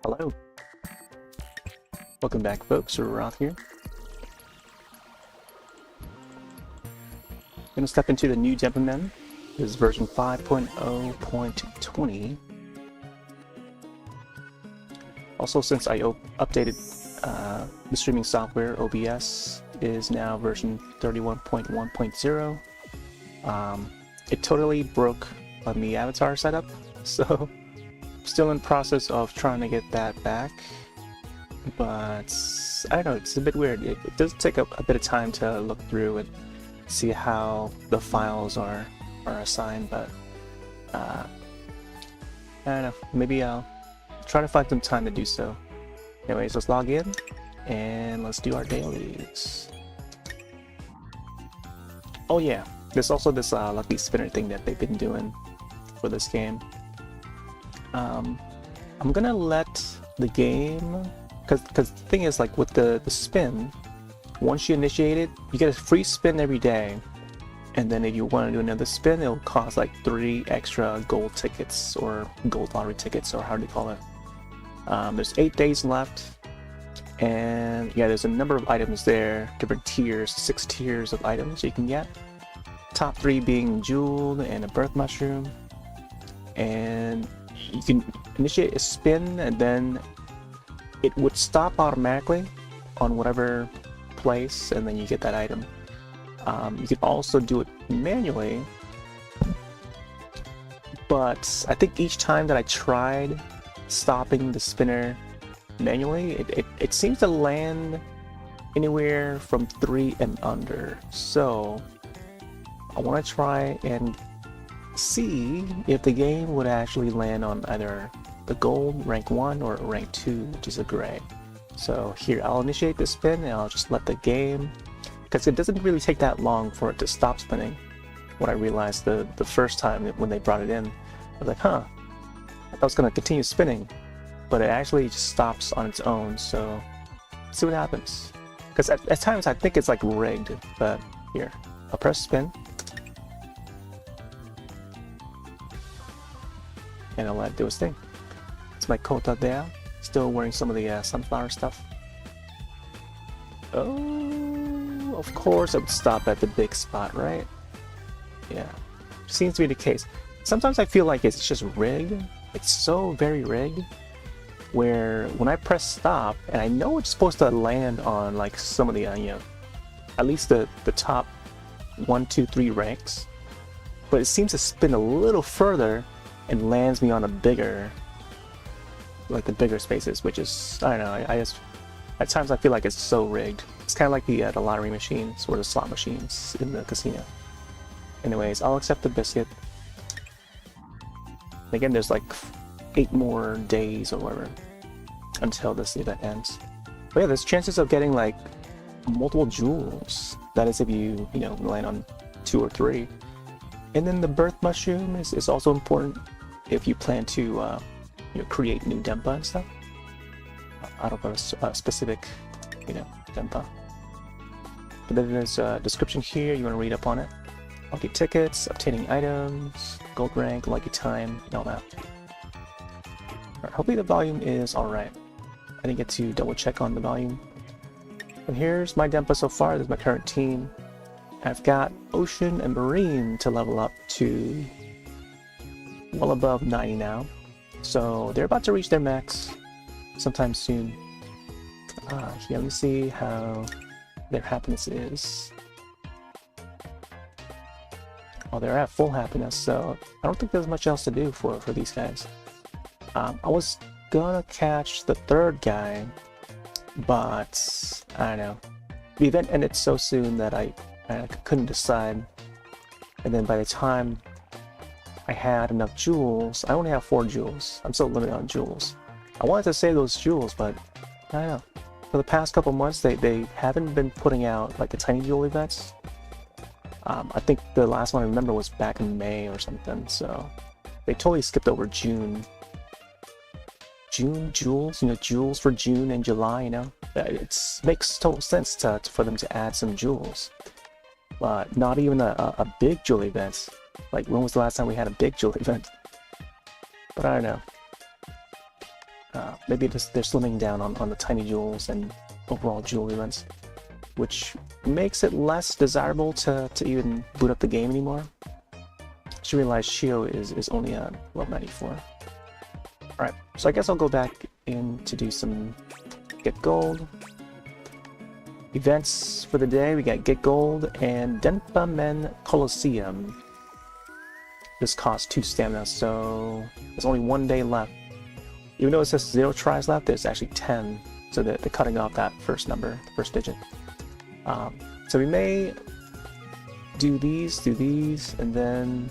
Hello. Welcome back, folks. Roth here. Gonna step into the new Denpa. This is version 5.0.20. Also, since I updated the streaming software, OBS is now version 31.1.0. It totally broke on the avatar setup, so still in process of trying to get that back. But I don't know, it's a bit weird. It does take a bit of time to look through and see how the files are assigned, but I don't know, maybe I'll try to find some time to do so. Anyways, let's log in and let's do our dailies. Oh yeah, there's also this lucky spinner thing that they've been doing for this game. I'm gonna let the game, because the thing is, like, with the spin, once you initiate it, you get a free spin every day, and then if you want to do another spin, it'll cost like 3 extra gold tickets or gold lottery tickets, or how do you call it. There's 8 days left, and yeah, there's a number of items there, different tiers, 6 tiers of items you can get. Top 3 being Jude and a birth mushroom, and you can initiate a spin and then it would stop automatically on whatever place, and then you get that item. You can also do it manually, but I think each time that I tried stopping the spinner manually, it seems to land anywhere from 3 and under. So I want to try and see if the game would actually land on either the gold rank 1 or rank 2, which is a gray. So here, I'll initiate the spin and I'll just let the game, because it doesn't really take that long for it to stop spinning. What I realized the first time when they brought it in, I was like, huh, I thought it was going to continue spinning, but it actually just stops on its own. So let's see what happens, because at times I think it's like rigged. But here, I'll press spin and I'll let it do its thing. It's my Kota there, still wearing some of the sunflower stuff. Oh, of course I would stop at the big spot, right? Yeah, seems to be the case. Sometimes I feel like it's just rigged. It's so very rigged, where when I press stop, and I know it's supposed to land on like some of the, you know, at least the top 1, 2, 3 ranks, but it seems to spin a little further and lands me on a bigger, like the bigger spaces, which is, I don't know, I just, at times I feel like it's so rigged. It's kind of like the lottery machines or the slot machines in the casino. Anyways, I'll accept the biscuit. Again, there's like 8 more days or whatever until this event ends. But yeah, there's chances of getting like multiple jewels. That is if you know, land on 2 or 3. And then the birth mushroom is also important if you plan to you know, create new Denpa and stuff. I don't know a specific, you know, Denpa. But then there's a description here, you want to read up on it. Lucky tickets, obtaining items, gold rank, lucky time, and all that. Alright, hopefully the volume is alright. I didn't get to double check on the volume. And here's my Denpa so far. This is my current team. I've got Ocean and Marine to level up to well above 90 now. So they're about to reach their max sometime soon. Yeah, let me see how their happiness is. Oh, they're at full happiness, so I don't think there's much else to do for these guys. I was gonna catch the 3rd guy, but I don't know. The event ended so soon that I couldn't decide. And then by the time I had enough jewels, I only have 4 jewels. I'm so limited on jewels. I wanted to save those jewels, but I don't know. For the past couple months, they haven't been putting out like the tiny jewel events. I think the last one I remember was back in May or something, so they totally skipped over June. June jewels, you know, jewels for June and July, you know? It makes total sense for them to add some jewels. But not even a big jewel event. Like, when was the last time we had a big jewel event? But I don't know. maybe they're slimming down on the tiny jewels and overall jewel events, which makes it less desirable to even boot up the game anymore. Just realized Shio is only at level 94. Alright, so I guess I'll go back in to do some get gold. Events for the day, we got get gold and Denpa Men Colosseum. This costs 2 stamina, so there's only 1 day left. Even though it says 0 tries left, there's actually 10, so they're cutting off that first number, the first digit. So we may do these, and then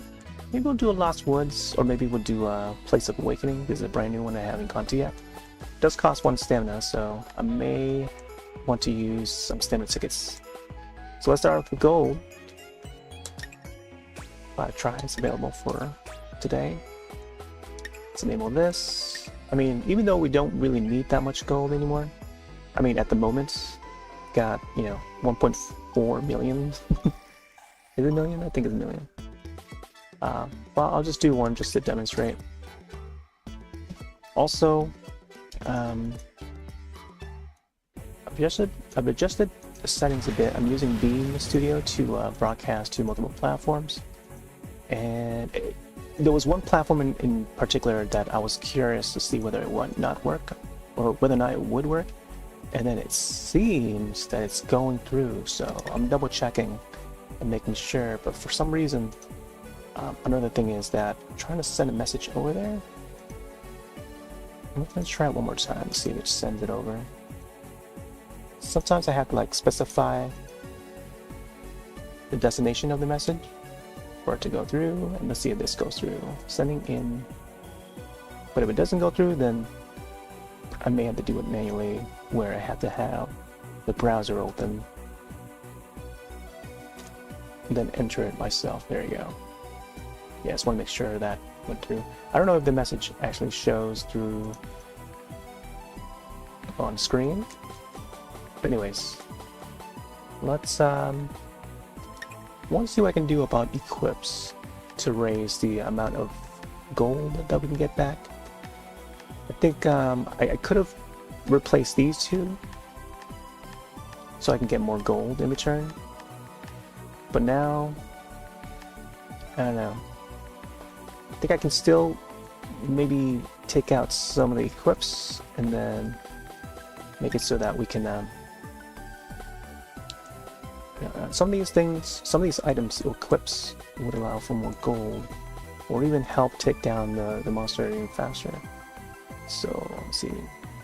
maybe we'll do a Lost Woods, or maybe we'll do a Place of Awakening. This is a brand new one I haven't gone to yet. It does cost 1 stamina, so I may want to use some stamina tickets. So let's start off with gold. 5 tries available for today. Let's enable this. I mean, even though we don't really need that much gold anymore, I mean, at the moment, got, 1.4 million. Is it a million? I think it's a million. Well, I'll just do one just to demonstrate. Also, I've adjusted the settings a bit. I'm using Beam Studio to broadcast to multiple platforms. And there was one platform in particular that I was curious to see whether it would not work, or whether or not it would work. And then it seems that it's going through, so I'm double checking and making sure. But for some reason, another thing is that I'm trying to send a message over there. Let's try it one more time to see if it sends it over. Sometimes I have to specify the destination of the message for it to go through, and let's see if this goes through. Sending in. But if it doesn't go through, then I may have to do it manually, where I have to have the browser open, and then enter it myself. There you go. Yeah, I just want to make sure that went through. I don't know if the message actually shows through on screen. But anyways, let's want to see what I can do about equips to raise the amount of gold that we can get back. I think I could have replaced these two so I can get more gold in return. But now, I don't know. I think I can still maybe take out some of the equips and then make it so that we can some of these things, some of these items, equips would allow for more gold, or even help take down the monster even faster. So let's see,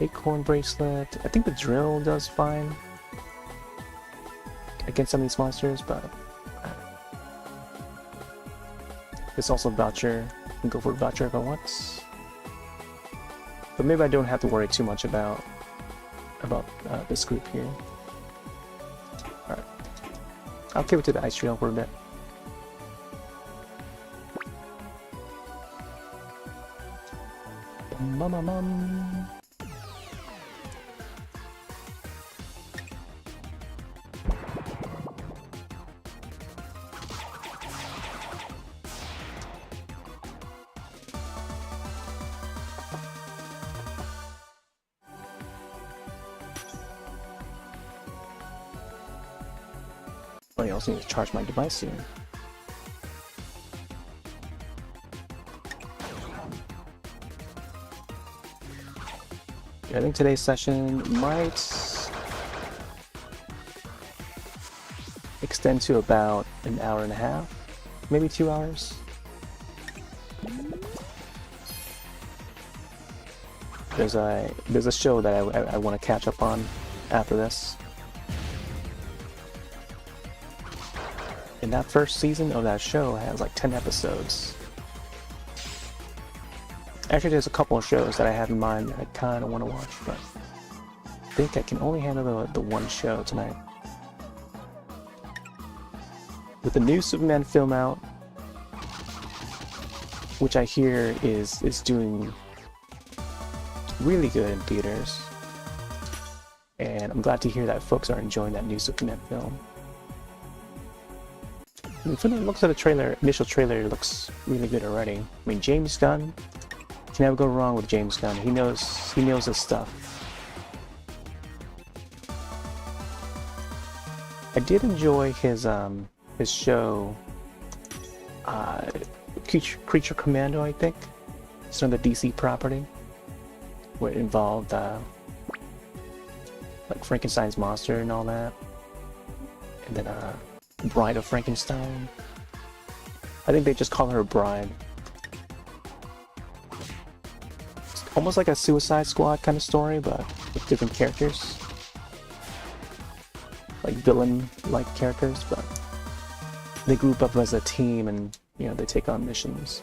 acorn bracelet. I think the drill does fine against some of these monsters, but it's also voucher. I can go for a voucher if I want. But maybe I don't have to worry too much about this group here. Alright. I'll give it to the ice trail for a bit. Mum. I also need to charge my device here. Yeah, I think today's session might extend to about an hour and a half, maybe 2 hours. There's a show that I want to catch up on after this. And that first season of that show has like 10 episodes. Actually, there's a couple of shows that I have in mind that I kind of want to watch, but I think I can only handle the one show tonight. With the new Superman film out, which I hear is doing really good in theaters, and I'm glad to hear that folks are enjoying that new Superman film. From the looks of the trailer, initial trailer, it looks really good already. I mean, James Gunn can never go wrong with James Gunn. He knows his stuff. I did enjoy his show, Creature Commando, I think. It's another DC property where it involved like Frankenstein's monster and all that, and then Bride of Frankenstein. I think they just call her Bride. It's almost like a Suicide Squad kind of story, but with different characters, like villain-like characters. But they group up as a team, and they take on missions.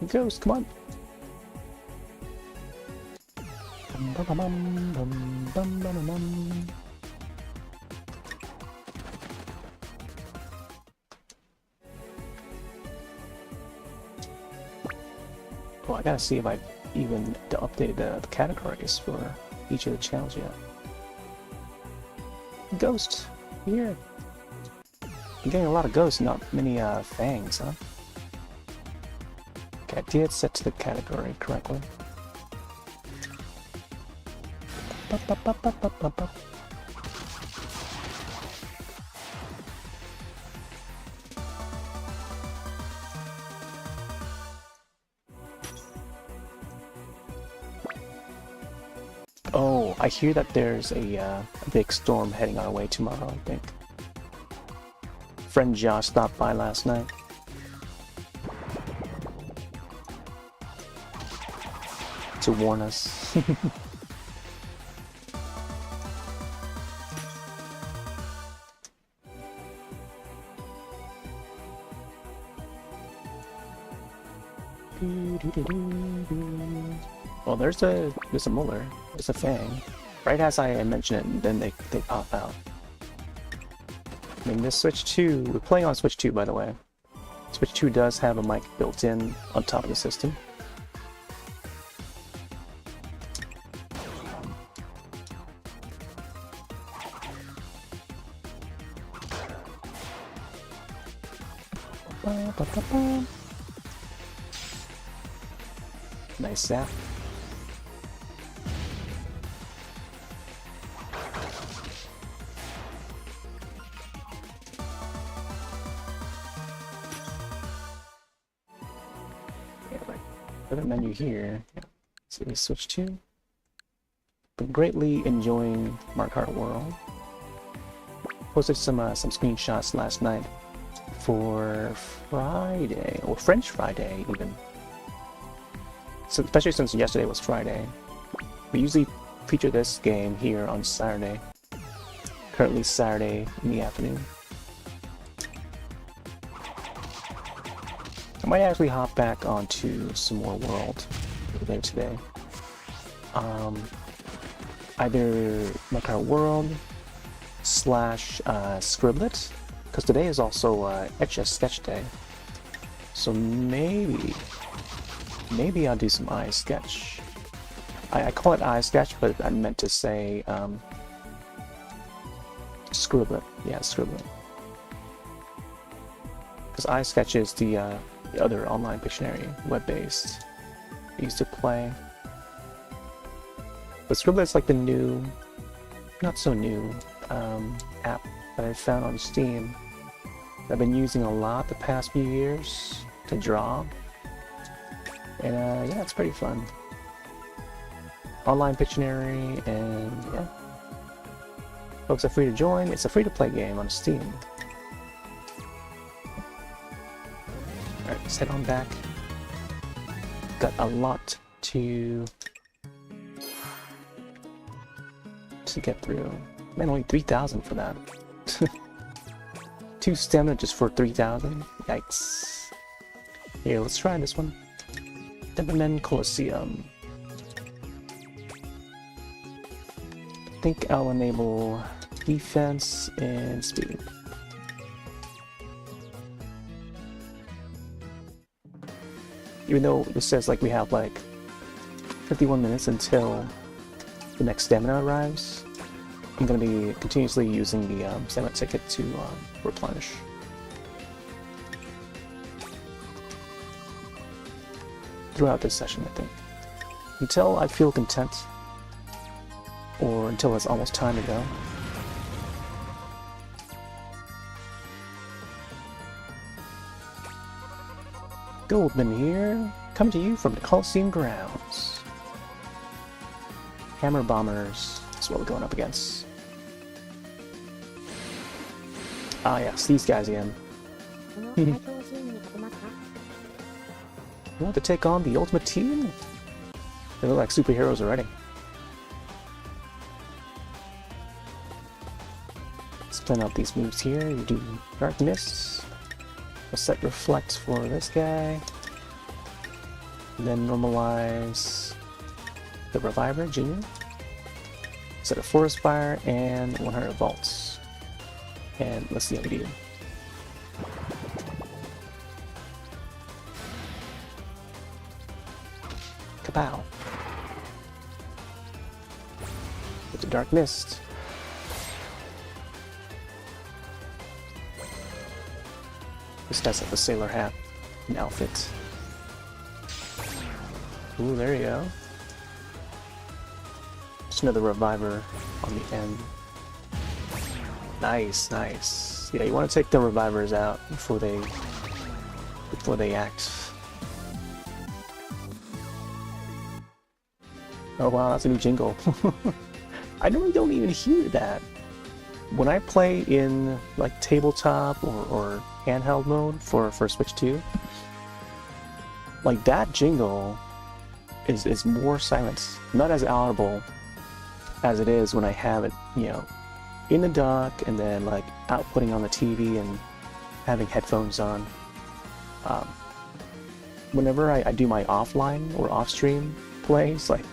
Ghost, come on. Well, I gotta see if I even updated the categories for each of the channels yet. Ghost, here. I'm getting a lot of ghosts, not many fangs, huh? Okay, I did set to the category correctly. Oh, I hear that there's a big storm heading our way tomorrow, I think. Friend Josh stopped by last night. To warn us. Well, there's a molar. There's a fang. Right as I mention it, and then they pop out. I mean, this Switch 2, we're playing on Switch 2, by the way. Switch 2 does have a mic built in on top of the system. Nice zap. Other menu here. So we switch to. Been greatly enjoying Mark Hart World. Posted some screenshots last night for Friday, or French Friday even. So especially since yesterday was Friday. We usually feature this game here on Saturday. Currently Saturday in the afternoon. I might actually hop back onto some more World later today. Either Mark Hart World / Scribblet, because today is also Etch a Sketch Day. So maybe I'll do some iSketch. I call it iSketch, but I meant to say Scribblet. Yeah, Scribblet. Because iSketch is the other online Pictionary, web-based. I used to play. But Scribblet's like the new, not so new, app that I found on Steam. I've been using a lot the past few years to draw. And yeah, it's pretty fun. Online Pictionary, and yeah. Folks are free to join. It's a free-to-play game on Steam. Alright, let's head on back. Got a lot to get through. Man, only 3,000 for that. 2 stamina just for 3,000? Yikes. Here, let's try this one. Denpa Colosseum. I think I'll enable defense and speed. Even though it says like we have like 51 minutes until the next stamina arrives, I'm going to be continuously using the silent ticket to replenish. Throughout this session, I think. Until I feel content, or until it's almost time to go. Goldman here, coming to you from the Colosseum grounds. Hammer bombers is what we're going up against. Ah yes, these guys again. You want to take on the ultimate team? They look like superheroes already. Let's plan out these moves here. You do darkness. We'll set reflect for this guy. And then normalize the reviver, Junior. Set a forest fire and 100 volts. And let's see how we do. Kapow! With the dark mist. This guy's like a sailor hat and outfit. Ooh, there you go. Just another reviver on the end. Nice, nice. Yeah, you want to take the revivers out before they act. Oh wow, that's a new jingle. I normally don't even hear that. When I play in like tabletop or handheld mode for Switch 2, like that jingle is more silent, not as audible as it is when I have it, you know, in the dock and then like outputting on the TV and having headphones on. Whenever I do my offline or off-stream plays, like,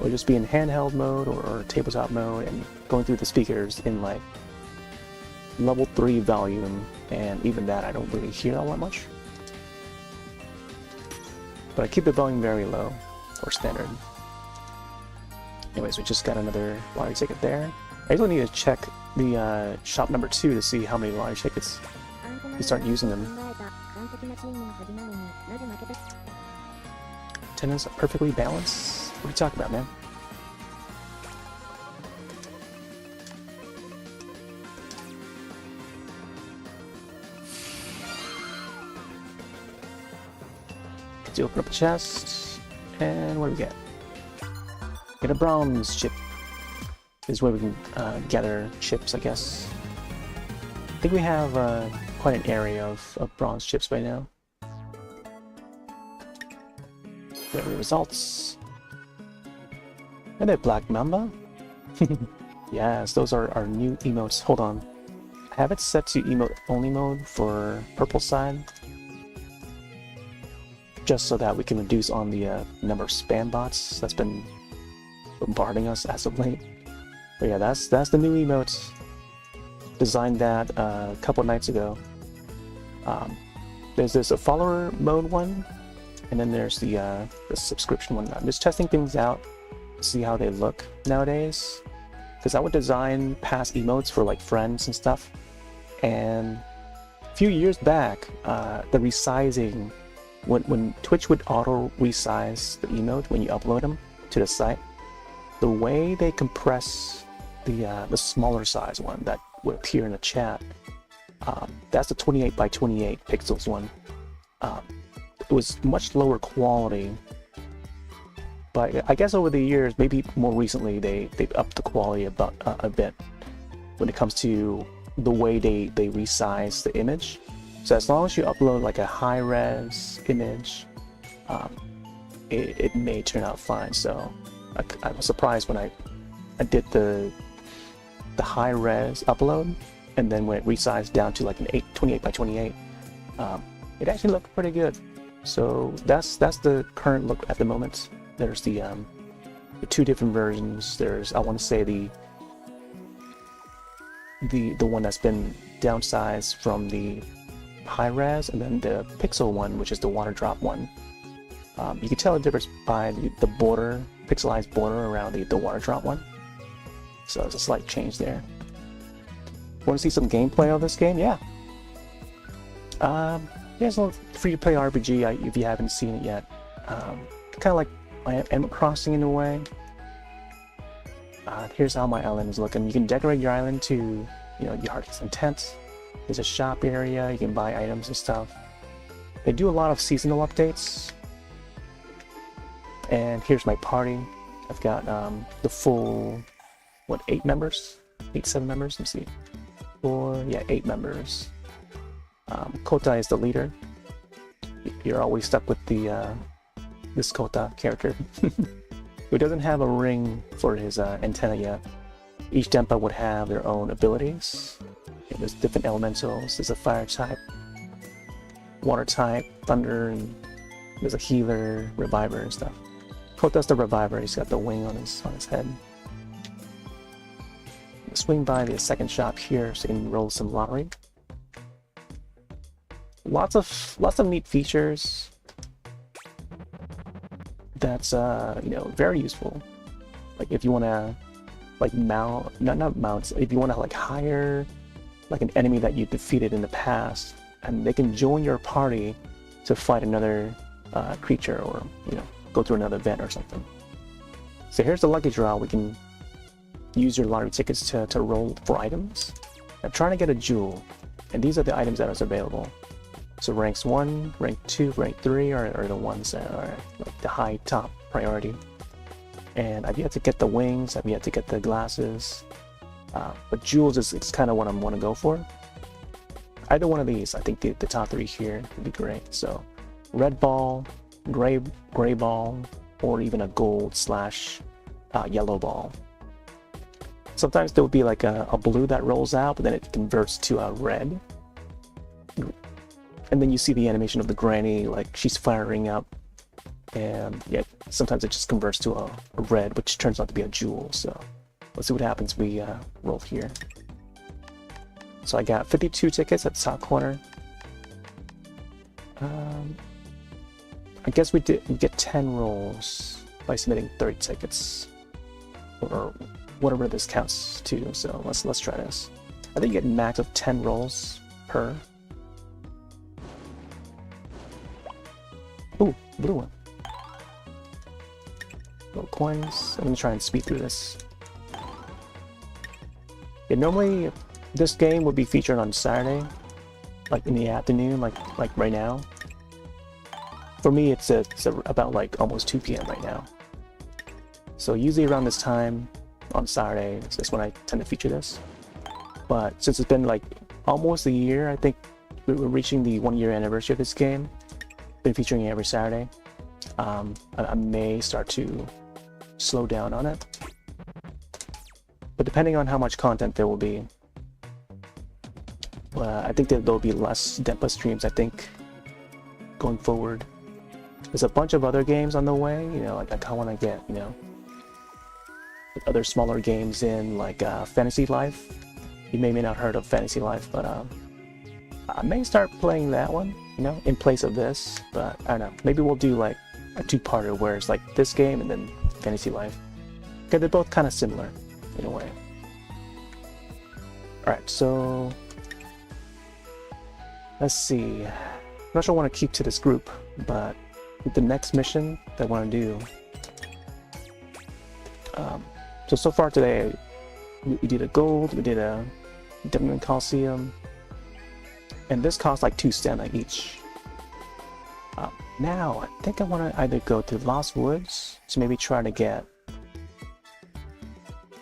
or just be in handheld mode or tabletop mode and going through the speakers in like level 3 volume, and even that I don't really hear all that much. But I keep the volume very low, or standard. Anyways, we just got another lottery ticket there. I really need to check the shop number 2 to see how many lottery tickets you start using them. Attendance are perfectly balanced? What are you talking about, man? Let's open up a chest, and what do we get? Get a bronze chip. This is where we can gather chips, I guess. I think we have quite an area of bronze chips by now. There are the results. And a black mamba. Yes, those are our new emotes. Hold on. I have it set to emote only mode for purple side, just so that we can reduce on the number of spam bots that's been bombarding us as of late. But yeah, that's the new emote. Designed that a couple nights ago. There's this a follower mode one, and then there's the subscription one. I'm just testing things out to see how they look nowadays, because I would design past emotes for like friends and stuff, and a few years back the resizing, when Twitch would auto resize the emote when you upload them to the site, the way they compress the smaller size one that would appear in the chat, that's the 28 by 28 pixels one. It was much lower quality, but I guess over the years, maybe more recently, they've upped the quality about a bit when it comes to the way they resize the image. So as long as you upload like a high-res image, it may turn out fine. So I was surprised when I did the high-res upload, and then when it resized down to like an 28 by 28, it actually looked pretty good. So that's the current look at the moment. There's the two different versions. There's, I want to say, the one that's been downsized from the high res, and then the pixel one, which is the water drop one. You can tell the difference by the border, pixelized border around the water drop one. So it's a slight change there. Want to see some gameplay of this game? Yeah. Yeah, it's a little free-to-play RPG if you haven't seen it yet. Kind of like Animal Crossing in a way. Here's how my island is looking. You can decorate your island to, you know, your heart's intent. There's a shop area. You can buy items and stuff. They do a lot of seasonal updates. And here's my party. I've got the full, what, 8 members? 7 members? Let's see. 8 members. Kota is the leader. You're always stuck with the this Kota character, who doesn't have a ring for his antenna yet. Each Denpa would have their own abilities. There's different elementals. There's a fire type, water type, thunder, and there's a healer, reviver, and stuff. Kota's the reviver. He's got the wing on his head. Swing by the second shop here so you can roll some lottery. Lots of neat features. That's you know, very useful. Like if you want to like mount, not mounts. If you want to like hire like an enemy that you defeated in the past, and they can join your party to fight another creature, or you know, go through another event or something. So here's the lucky draw. We can use your lottery tickets to roll for items. I'm trying to get a jewel, and these are the items that are available. So ranks 1, rank 2, rank 3 are the ones that are like the high top priority. And I've yet to get the wings, I've yet to get the glasses. But jewels is kind of what I want to go for. Either one of these, I think the top 3 here would be great. So red ball, gray ball, or even a gold / yellow ball. Sometimes there would be like a blue that rolls out, but then it converts to a red. And then you see the animation of the granny, like she's firing up. And yeah, sometimes it just converts to a red, which turns out to be a jewel. So let's see what happens. We roll here. So I got 52 tickets at the top corner. I guess we get 10 rolls by submitting 30 tickets, or whatever this counts to. So let's try this. I think you get a max of 10 rolls per. Ooh, blue one. Little coins. I'm gonna try and speed through this. Yeah, normally this game would be featured on Saturday, like in the afternoon, like right now. For me, it's about like almost 2 p.m. right now. So usually around this time on Saturday, that's when I tend to feature this. But since it's been like almost a year, I think we're reaching the 1-year anniversary of this game. Been featuring it every Saturday. I may start to slow down on it, but depending on how much content there will be, I think that there'll be less Denpa streams. I think going forward, there's a bunch of other games on the way. You know, like I kind of want to get, you know, other smaller games in, like Fantasy Life. You may not heard of Fantasy Life, but I may start playing that one, you know, in place of this. But I don't know, maybe we'll do like a 2-parter where it's like this game and then Fantasy Life, because they're both kind of similar in a way. Alright, so let's see. I'm not sure I want to keep to this group, but the next mission that I want to do. So far today, we did a gold, we did a Denpa Colosseum, and this costs like 2 stamina each. Now, I think I want to either go to Lost Woods to maybe try to get,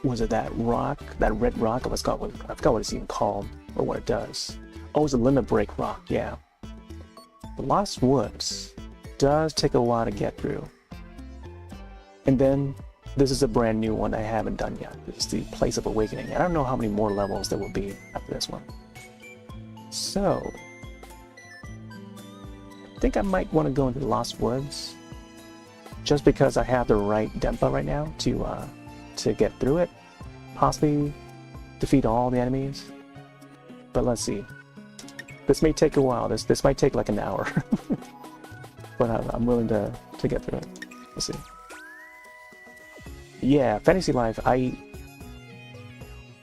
was it that rock, that red rock? I forgot what it's even called, or what it does. Oh, it's a limit break rock, yeah. The Lost Woods does take a while to get through. And then, this is a brand new one I haven't done yet. It's the Place of Awakening. I don't know how many more levels there will be after this one. So, I think I might want to go into the Lost Woods, just because I have the right Denpa right now to get through it. Possibly defeat all the enemies. But let's see. This may take a while. This might take like an hour. But I'm willing to get through it. Let's see. Yeah, Fantasy Life, I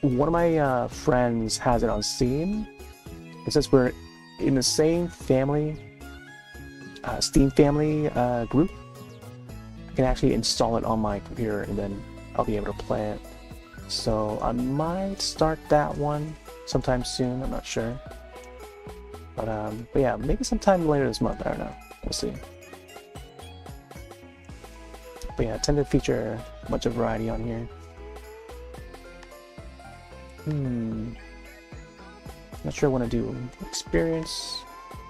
one of my friends has it on Steam. And since we're in the same family, Steam family group, I can actually install it on my computer and then I'll be able to play it. So I might start that one sometime soon, I'm not sure. But yeah, maybe sometime later this month, I don't know. We'll see. But yeah, I tend to feature much of variety on here. Not sure I want to do experience.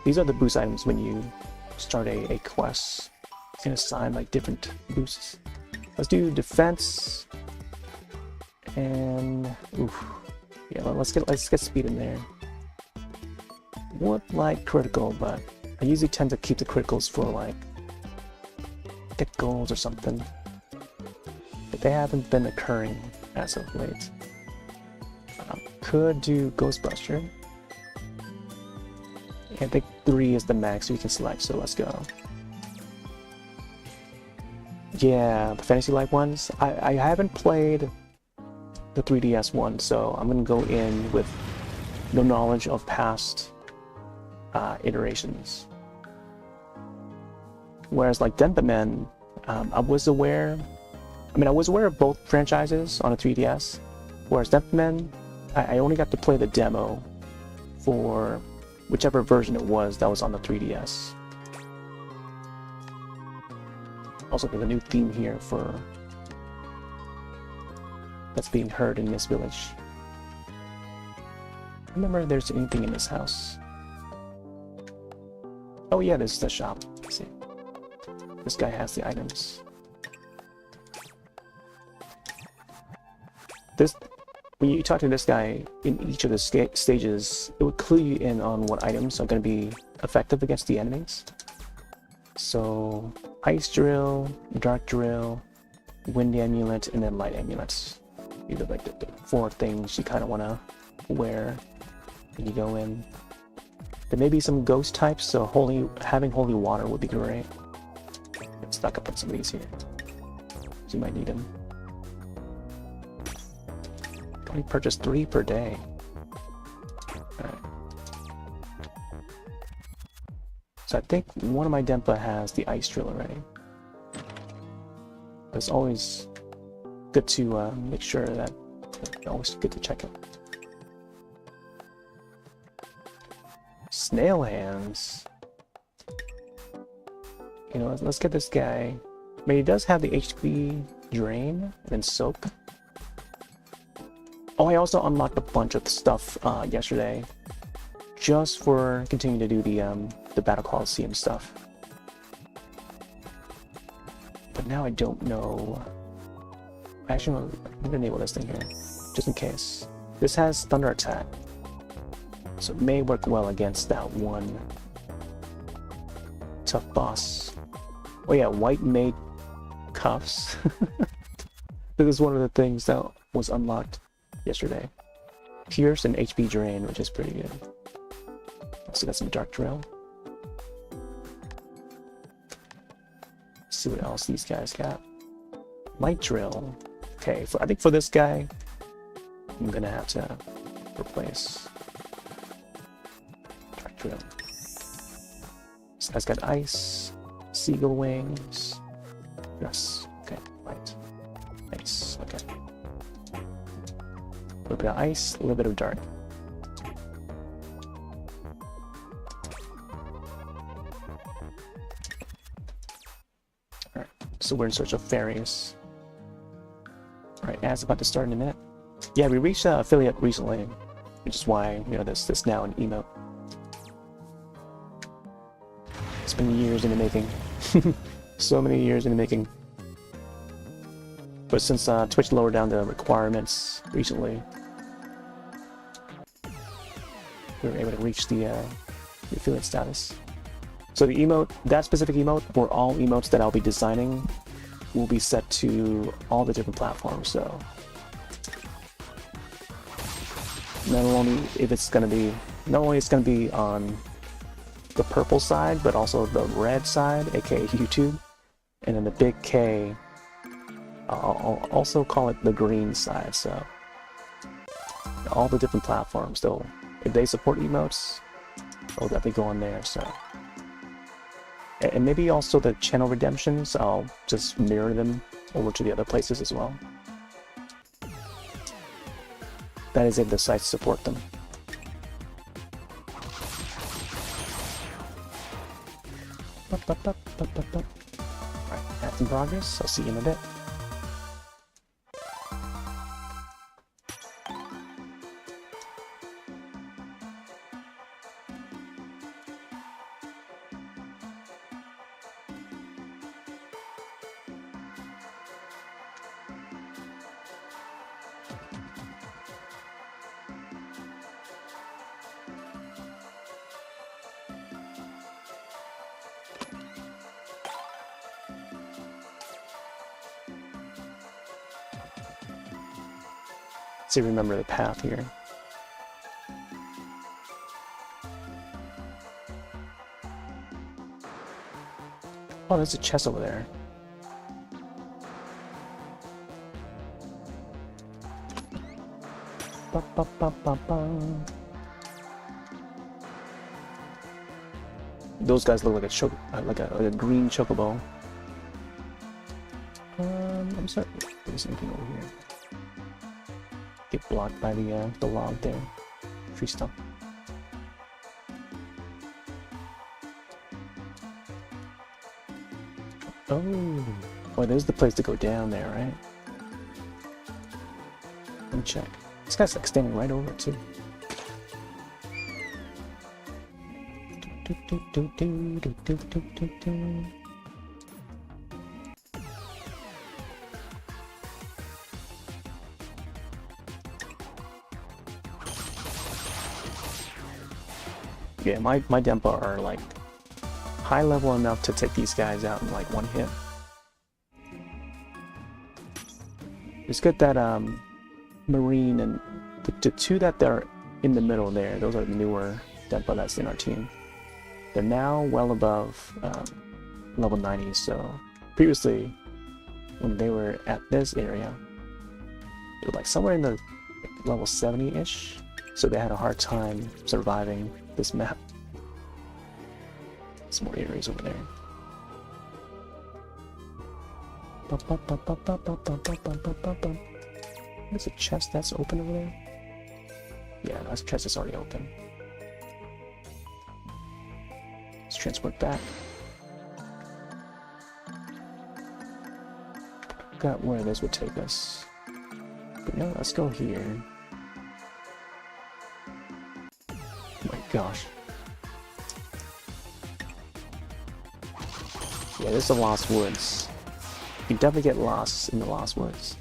These are the boost items when you start a quest. You can assign like different boosts. Let's do defense. And yeah, let's get speed in there. Would like critical, but I usually tend to keep the criticals for like get goals or something. But they haven't been occurring as of late. Could do Ghostbuster. I think 3 is the max we can select, so let's go. Yeah, the Fantasy Life ones. I haven't played the 3DS one, so I'm gonna go in with no knowledge of past iterations. Whereas like Denpa Man, I was aware of both franchises on a 3DS, whereas Denpa Man, I only got to play the demo for whichever version it was that was on the 3DS. Also, there's a new theme here for that's being heard in this village. I remember if there's anything in this house. Oh yeah, this is the shop. Let's see. This guy has the items. When you talk to this guy in each of the stages, it would clue you in on what items are going to be effective against the enemies. So, Ice Drill, Dark Drill, Wind Amulet, and then Light Amulets. These are like the 4 things you kind of want to wear when you go in. There may be some ghost types, so having Holy Water would be great. Let's stock up on some of these here. So you might need them. Only purchase 3 per day. Alright. So I think one of my Denpa has the Ice Drill already. But it's always good to make sure that always good to check it. Snail Hands. You know, let's get this guy. I mean, he does have the HP Drain and then Soak. Oh, I also unlocked a bunch of stuff yesterday, just for continuing to do the Battle Colosseum stuff. But now I don't know. Actually, I'm gonna enable this thing here, just in case. This has Thunder Attack, so it may work well against that one tough boss. Oh yeah, White Maid Cuffs. This is one of the things that was unlocked yesterday. Pierce and HP Drain, which is pretty good. Also got some Dark Drill. Let's see what else these guys got. Light Drill. Okay, I think for this guy, I'm gonna have to replace Dark Drill. This guy's got Ice, Seagull Wings. Yes, okay, light. Nice, okay. A little bit of Ice, a little bit of Dark. Alright, so we're in search of fairies. Alright, ads about to start in a minute. Yeah, we reached affiliate recently, which is why, you know, this now an emote. It's been years in the making. So many years in the making. But since Twitch lowered down the requirements recently, we were able to reach the affiliate status. So the emote, that specific emote, or all emotes that I'll be designing, will be set to all the different platforms. So not only it's going to be on the purple side, but also the red side, aka YouTube, and then the big K. I'll also call it the green side. So all the different platforms. Though, if they support emotes, I'll definitely go on there. So, and maybe also the channel redemptions, I'll just mirror them over to the other places as well. That is if the sites support them. Alright, that's in progress. I'll see you in a bit. See, remember the path here. Oh, there's a chest over there. Ba, ba, ba, ba, ba. Those guys look like a green chocobo. I'm sorry. There's anything over here. Get blocked by the log there. Tree stump. Oh, well, there's the place to go down there, right? Let me check. This guy's like standing right over it too. Yeah, my Denpa are like high level enough to take these guys out in like one hit. It's good that Marine and the two that they're in the middle there, those are the newer Denpa that's in our team. They're now well above level 90, so previously when they were at this area, they were like somewhere in the level 70-ish, so they had a hard time surviving this map. Some more areas over there. There's a chest that's open over there. Yeah, that chest is already open. Let's transport back. Got where this would take us. But no, let's go here. Oh my gosh. Yeah, this is the Lost Woods. You can definitely get lost in the Lost Woods.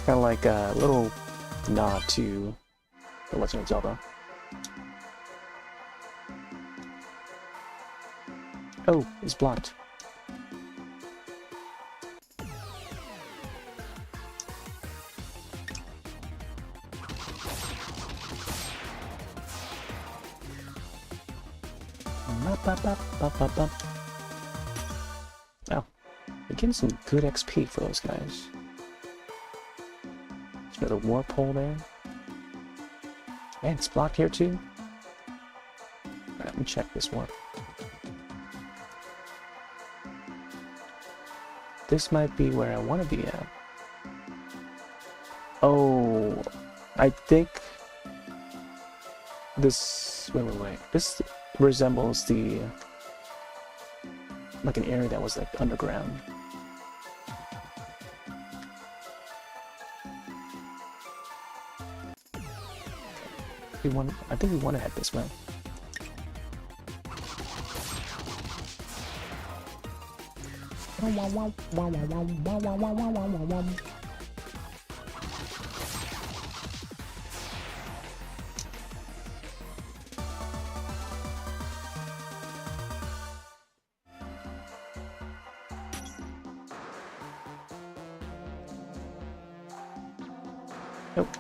Kind of like a little nod to The Legend of Zelda. Oh, it's blocked. Wow, we're getting some good XP for those guys. There's another warp hole there. Man, it's blocked here too. Alright, let me check this warp. This might be where I want to be at. Oh, I think this. Wait. This resembles the like an area that was like underground. I think we want to head this way. Nope.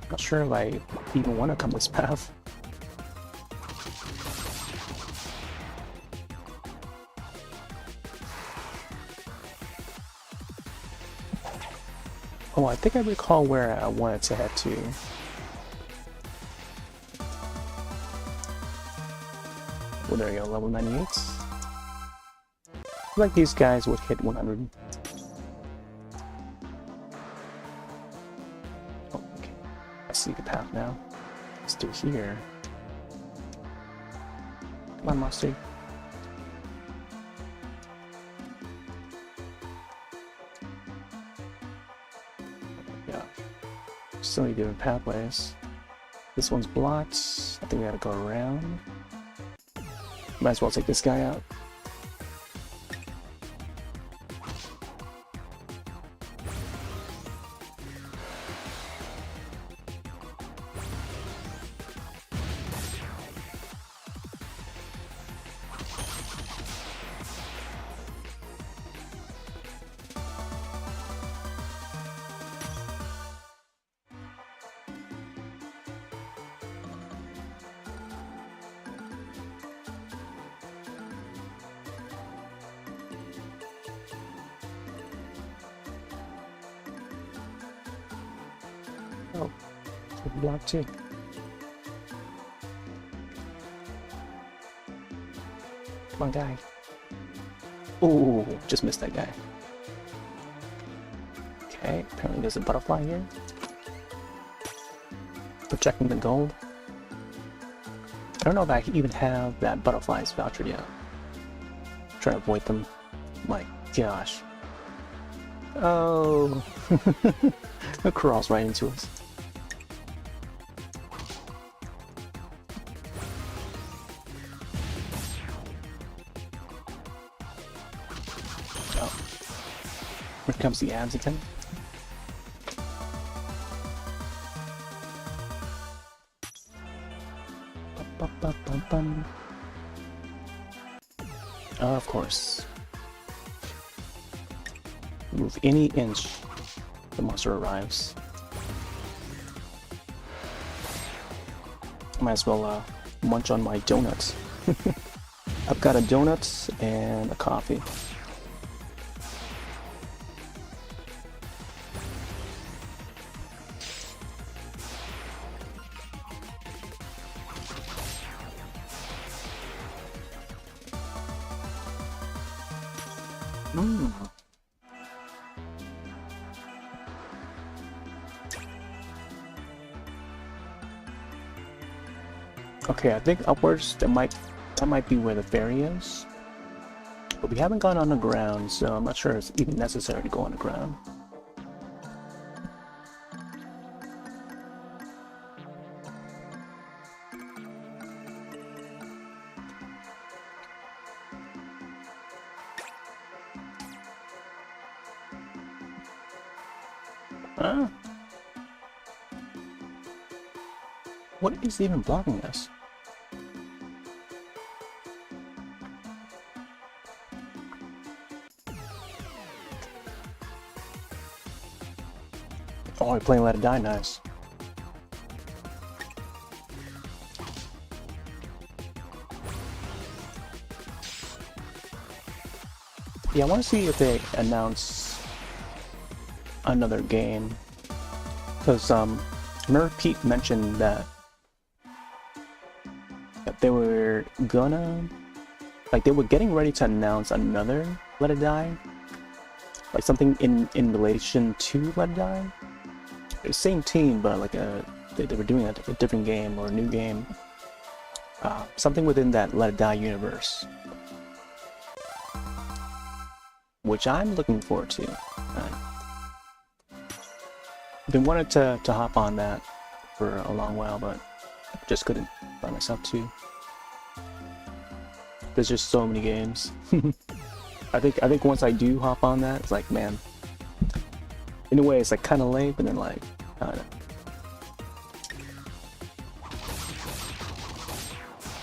Not sure if I even want to come this path. Oh, I think I recall where I wanted to head to. Well, there you go, level 98. I feel like these guys would hit 100. Oh, okay. I see the path now. Let's do here. Come on, Mustard. Yeah. So many different pathways. This one's blocked. I think we gotta go around. Might as well take this guy out. Oh, block too. Come on, guy. Ooh, just missed that guy. Okay, apparently there's a butterfly here. Protecting the gold. I don't know if I even have that butterflies voucher yet. Try to avoid them. My gosh. Oh. It crawls right into us. Oh. Here comes the abs again. Of course. Move any inch, the monster arrives. Might as well munch on my donuts. I've got a donut and a coffee. Okay, I think upwards that might be where the ferry is. But we haven't gone underground, so I'm not sure it's even necessary to go underground. Huh? What is even blocking us? Oh, we're playing Let It Die, nice. Yeah, I want to see if they announce another game. Because, remember Pete mentioned that they were gonna... Like, they were getting ready to announce another Let It Die? Like, something in relation to Let It Die? Same team, but like they were doing a different game or a new game. Something within that Let It Die universe. Which I'm looking forward to. I've been wanting to hop on that for a long while, but just couldn't find myself to. There's just so many games. I think once I do hop on that, it's like, man, in a way it's like kind of late, but then like, I don't know.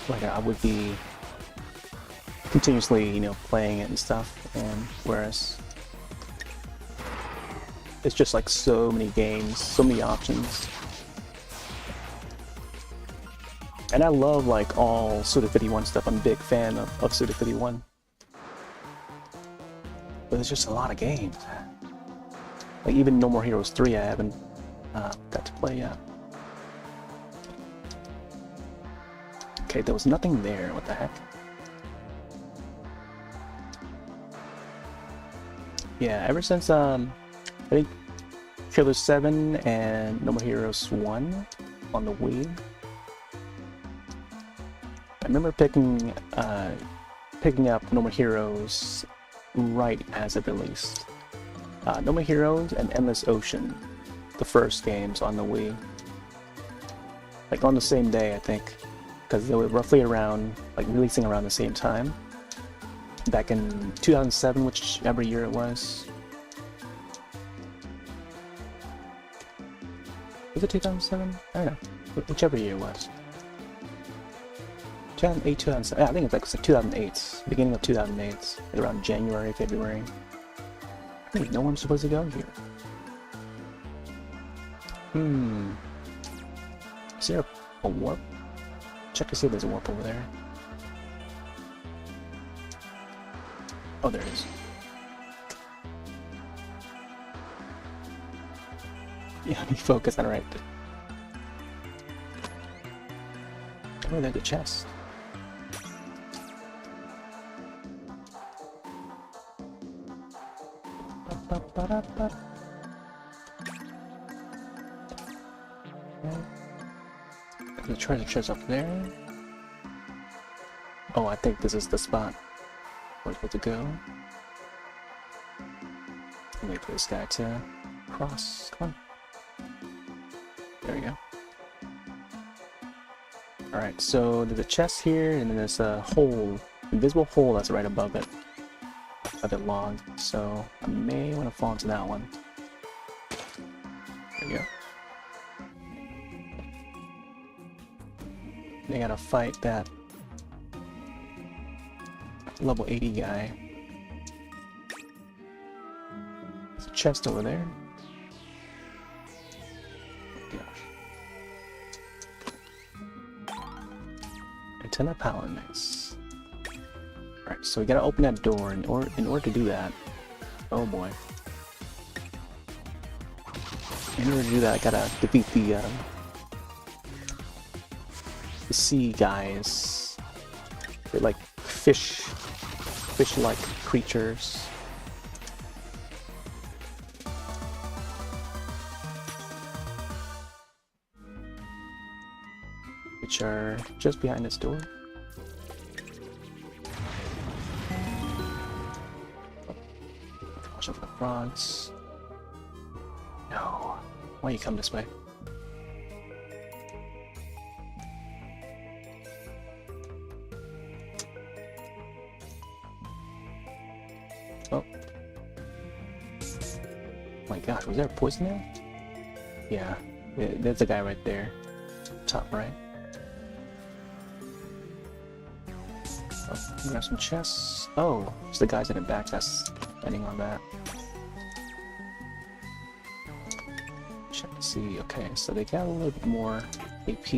Like I would be continuously, you know, playing it and stuff, and whereas it's just like so many games, so many options. And I love like all Suda 51 stuff. I'm a big fan of Suda 51. But there's just a lot of games. Like even No More Heroes 3 I haven't got to play yet. Okay, there was nothing there, what the heck? Yeah, ever since I think Killer 7 and No More Heroes 1 on the Wii, I remember picking up No More Heroes right as it released. No More Heroes and Endless Ocean, the first games on the Wii. Like on the same day, I think, because they were roughly around, like releasing around the same time. Back in 2007, whichever year it was. Was it 2007? I don't know. Whichever year it was. 2008, 2007. Yeah, I think it's like 2008. Beginning of 2008. Around January, February. I think no one's supposed to go here. Is there a warp? Check to see if there's a warp over there. Oh, there it is. Yeah, I need to focus on it right. Oh, there's a chest. The treasure chest up there. Oh, I think this is the spot where we're supposed to go. Wait for this guy to cross. Come on. There we go. Alright, so there's a chest here, and then there's a hole, invisible hole that's right above it. A bit long, so I may want to fall into that one. There we go. They gotta fight that level 80 guy. There's a chest over there. Oh gosh. Antenna power, nice. Alright, so we gotta open that door. In order to do that, oh boy. In order to do that, I gotta defeat the sea guys. They're like fish-like creatures. Which are just behind this door. Watch out for the frogs. No. Why you come this way? Oh. My gosh, was there a poison there? Yeah, there's a guy right there. Top right. Oh, grab some chests. Oh, it's the guys in the back that's standing on that. Check to see. Okay, so they got a little bit more AP.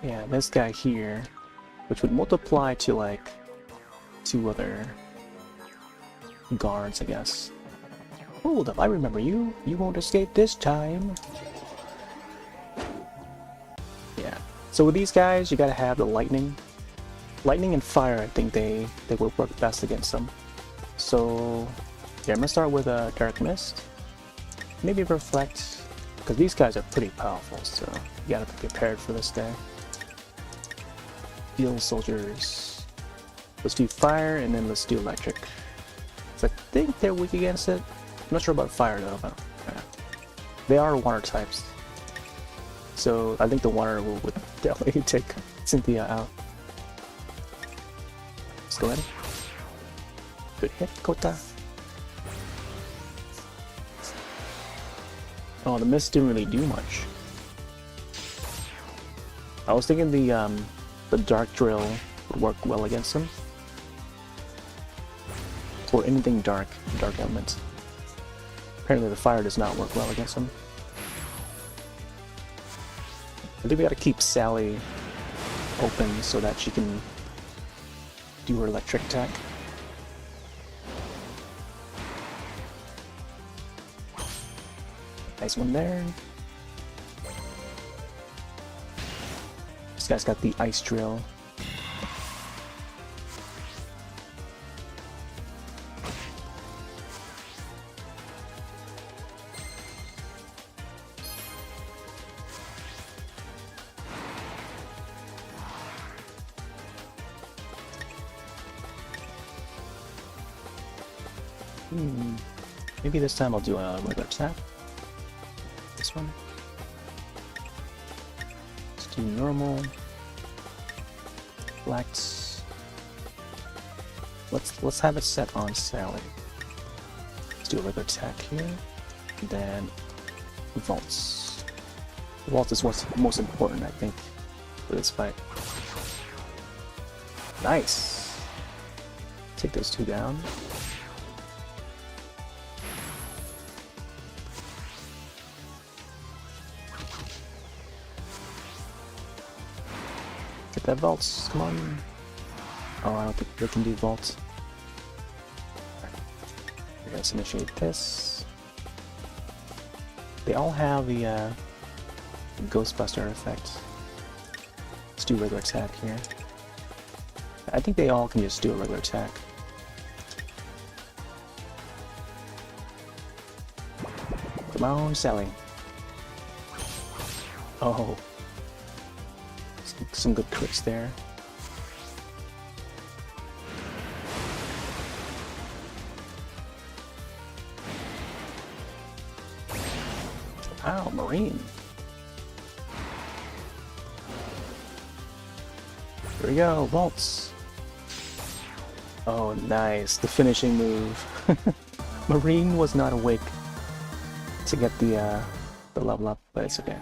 Yeah, this guy here, which would multiply to like 2 other guards, I guess. Hold up, I remember you. You won't escape this time. Yeah. So with these guys, you gotta have the lightning. Lightning and fire, I think they will work best against them. So yeah, I'm gonna start with a Dark Mist. Maybe Reflect, because these guys are pretty powerful, so you gotta be prepared for this guy. Steel soldiers. Let's do fire and then let's do electric. So I think they're weak against it. I'm not sure about fire though, but yeah. They are water types. So I think the water would definitely take Cynthia out. Let's go ahead. Good hit, Kota. Oh, the mist didn't really do much. I was thinking the dark drill would work well against him. Or anything dark elements. Apparently the fire does not work well against him. I think we gotta keep Sally open so that she can do her electric attack. Nice one there. This guy's got the ice drill. Maybe this time I'll do a regular attack. This one. Let's do normal. Flex. Let's have it set on Sally. Let's do a regular attack here. And then vaults. Vault is what's most important, I think, for this fight. Nice. Take those two down. Get that vaults, come on. Oh, I don't think they can do vaults. Let's initiate this. They all have the Ghostbuster effect. Let's do regular attack here. I think they all can just do a regular attack. Come on, Sally. Oh. Some good crits there. Ow, Marine. Here we go, vaults. Oh, nice. The finishing move. Marine was not awake to get the level up, but it's okay.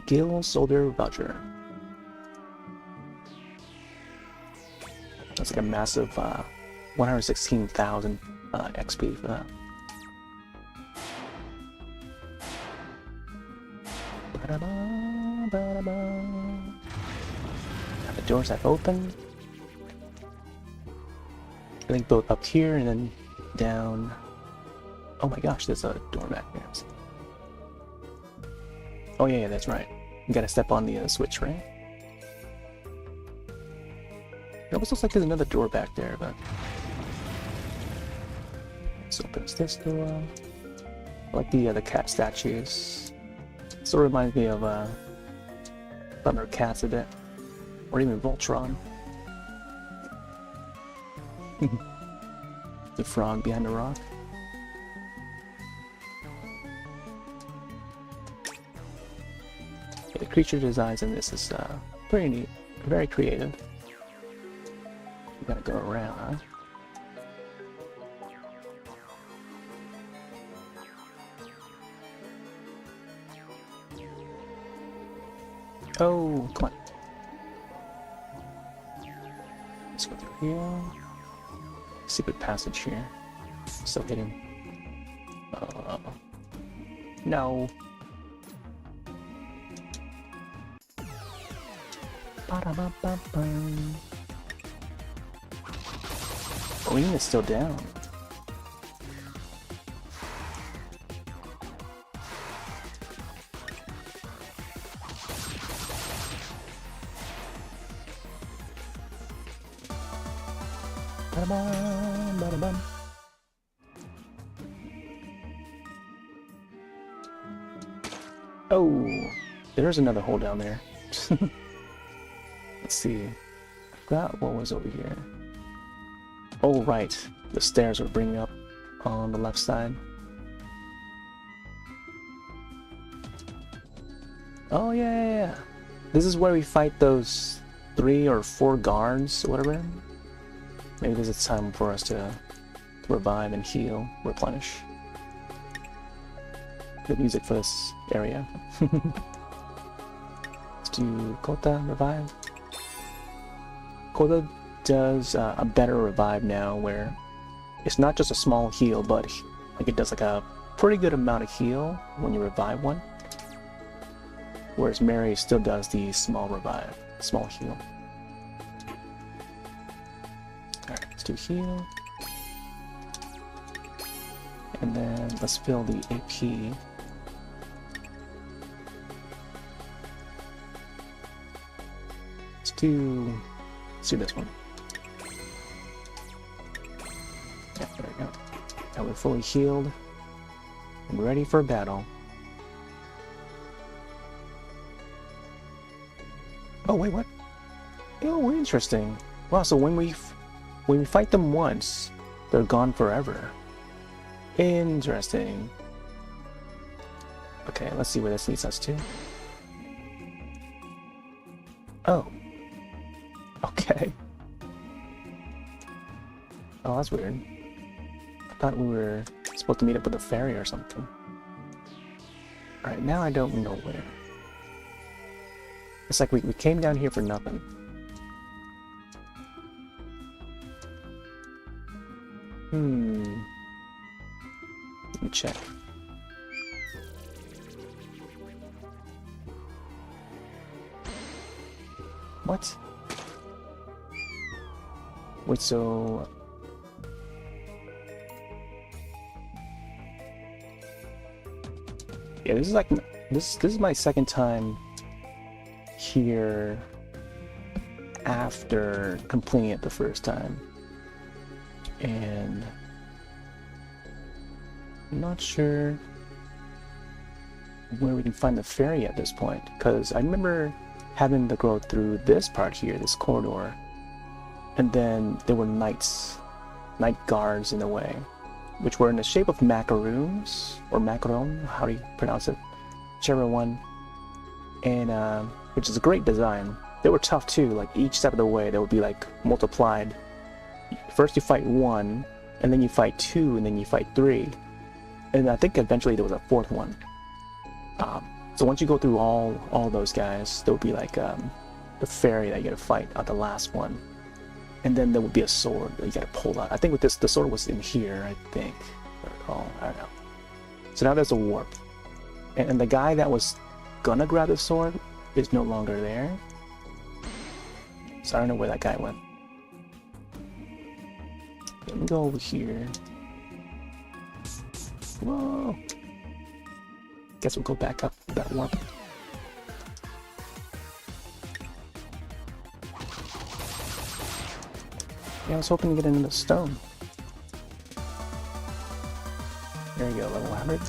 Gil Soldier Voucher. That's like a massive 116,000 XP for that. Now the doors have opened. I think both up here and then down. Oh my gosh, there's a door back there. Oh yeah, that's right. You gotta step on the switch, right? It almost looks like there's another door back there, but... Let's open this door. I like the cat statues. Sort of reminds me of Thundercats a bit. Or even Voltron. The frog behind the rock. The creature designs in this is pretty neat, very creative. You gotta go around, huh? Oh, come on. Let's go through here. Secret passage here. Still hidden. No. Marine is still down. Oh, there's another hole down there. Let's see. I forgot what was over here. Oh, right. The stairs are bringing up on the left side. Oh, yeah. This is where we fight those 3 or 4 guards, or whatever. Maybe this is time for us to revive and heal, replenish. Good music for this area. Let's do Kota revive. Kota does a better revive now, where it's not just a small heal, but like it does like a pretty good amount of heal when you revive one. Whereas Mary still does the small revive, small heal. Alright, let's do heal. And then let's fill the AP. Let's do this one. Yeah, there we go. Now we're fully healed and ready for battle. Oh wait, what? Oh, interesting. Wow, so when we fight them once, they're gone forever. Interesting. Okay, let's see where this leads us to. Oh. Okay. Oh, that's weird. I thought we were supposed to meet up with a ferry or something. Alright, now I don't know where. It's like we came down here for nothing. Let me check. What? Wait, so... Yeah, this is like... This is my second time here after completing it the first time. And... I'm not sure where we can find the ferry at this point, because I remember having to go through this part here, this corridor, and then there were night guards in the way, which were in the shape of macaroons, or macaron, how do you pronounce it? Whichever one. And which is a great design. They were tough too, like each step of the way they would be like multiplied. First you fight one, and then you fight two, and then you fight three. And I think eventually there was a fourth one. So once you go through all those guys, there would be like the fairy that you gotta fight at the last one. And then there would be a sword that you gotta pull out. I think with this, the sword was in here, I think. If I recall, I don't know. So now there's a warp. And the guy that was gonna grab the sword is no longer there. So I don't know where that guy went. Let me go over here. Whoa! Guess we'll go back up that warp. Yeah, I was hoping to get into the stone. There you go, level 100.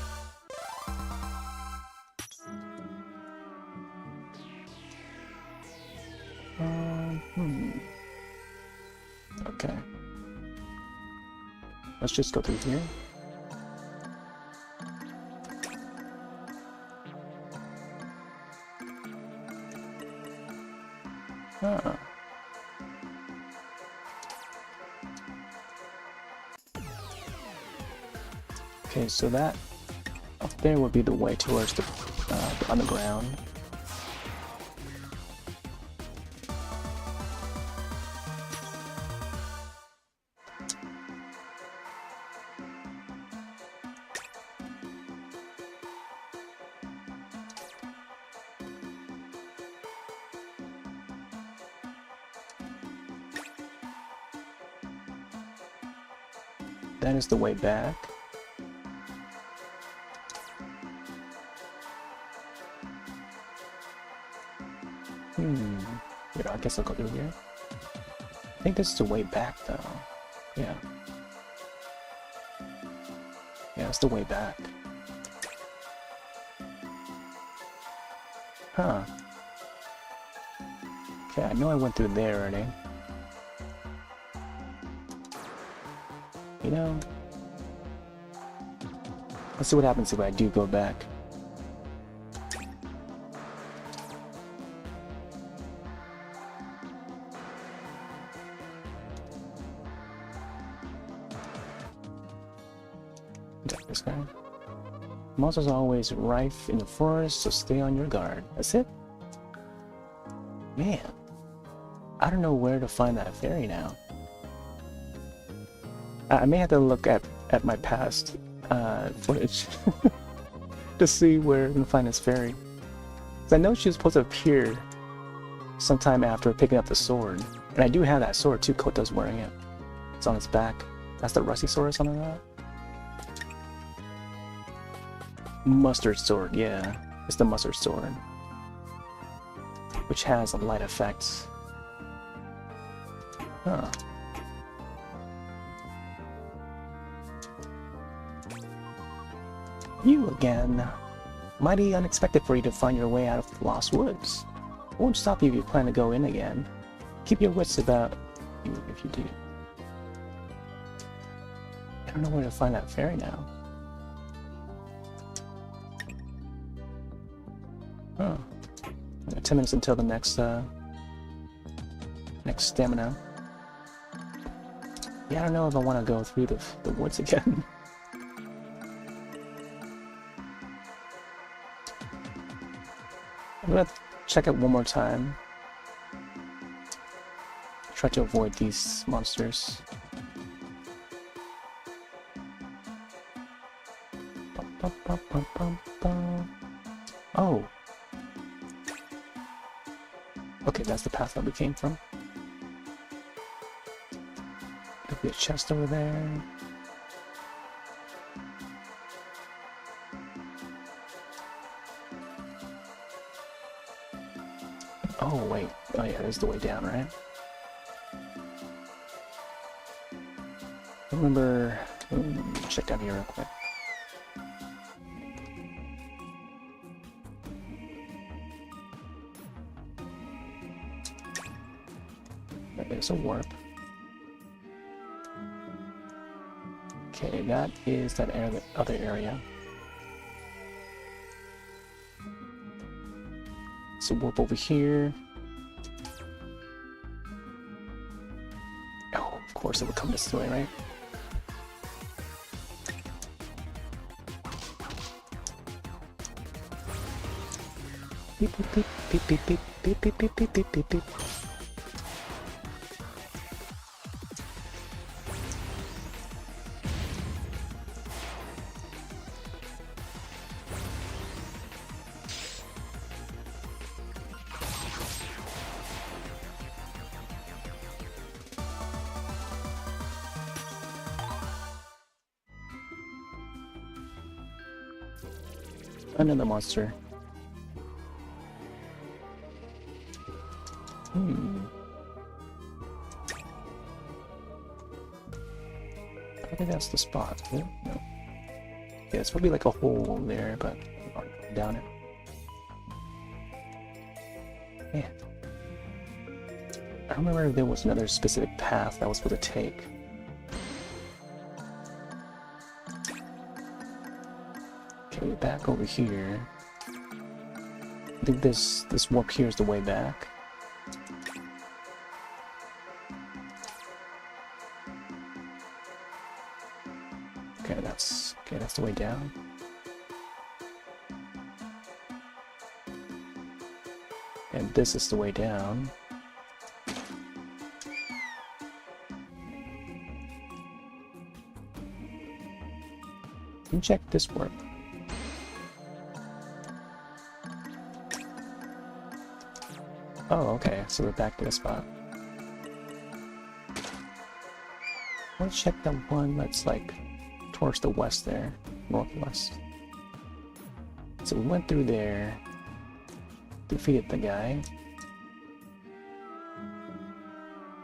Okay. Let's just go through here. Huh. Okay, so that up there would be the way towards the underground. That is the way back. I guess I'll go through here. I think this is the way back though. Yeah. Yeah, it's the way back. Huh. Okay, I know I went through there already. You know, let's see what happens if I do go back. This guy. Monsters are always rife in the forest, so stay on your guard. That's it? Man, I don't know where to find that fairy now. I may have to look at my past footage to see where we can find this fairy. I know she was supposed to appear sometime after picking up the sword. And I do have that sword too, Kota's wearing it. It's on its back. That's the Rusty sword or something like that? Mustard sword, yeah. It's the mustard sword. Which has a light effect. Huh. You again. Mighty unexpected for you to find your way out of the Lost Woods. It won't stop you if you plan to go in again. Keep your wits about you if you do. I don't know where to find that fairy now. Huh. 10 minutes until the next stamina. Yeah, I don't know if I want to go through the woods again. I'm gonna check it one more time. Try to avoid these monsters. Oh! Okay, that's the path that we came from. Could be a chest over there. Oh, wait. Oh, yeah, there's the way down, right? I remember... check down here real quick. There's a warp. Okay, that is that other area. So warp over here. Oh, of course it would come this way, right? Beep beep beep beep beep beep beep beep beep beep beep beep. Another monster. I think that's the spot. Yeah, no. Yeah, it's probably like a hole there, but I'm not going down it. Yeah. I remember if there was another specific path that I was supposed to take. Okay, back over here. I think this warp here is the way back. Okay, that's the way down. And this is the way down. Let me check this warp. Oh, okay, so we're back to the spot. I want to check that one that's like towards the west there, northwest. So we went through there, defeated the guy.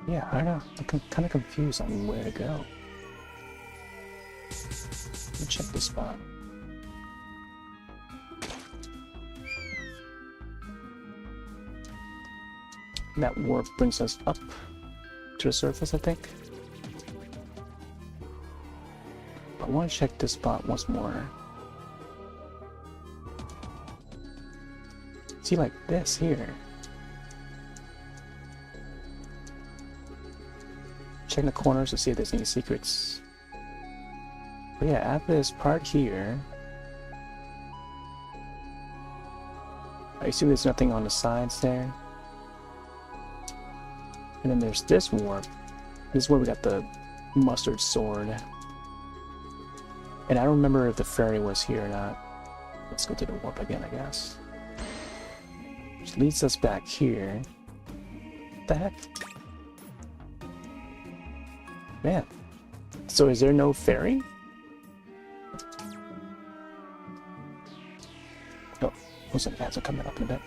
Yeah, I don't know, I'm kind of confused on where to go. Let me check this spot. That warp brings us up to the surface, I think. I want to check this spot once more. See, like this here. Check the corners to see if there's any secrets. But yeah, at this part here, I assume there's nothing on the sides there. And then there's this warp. This is where we got the mustard sword. And I don't remember if the ferry was here or not. Let's go to the warp again, I guess. Which leads us back here. What the heck? Man. So is there no ferry? Oh, looks like ads are coming up in a bit.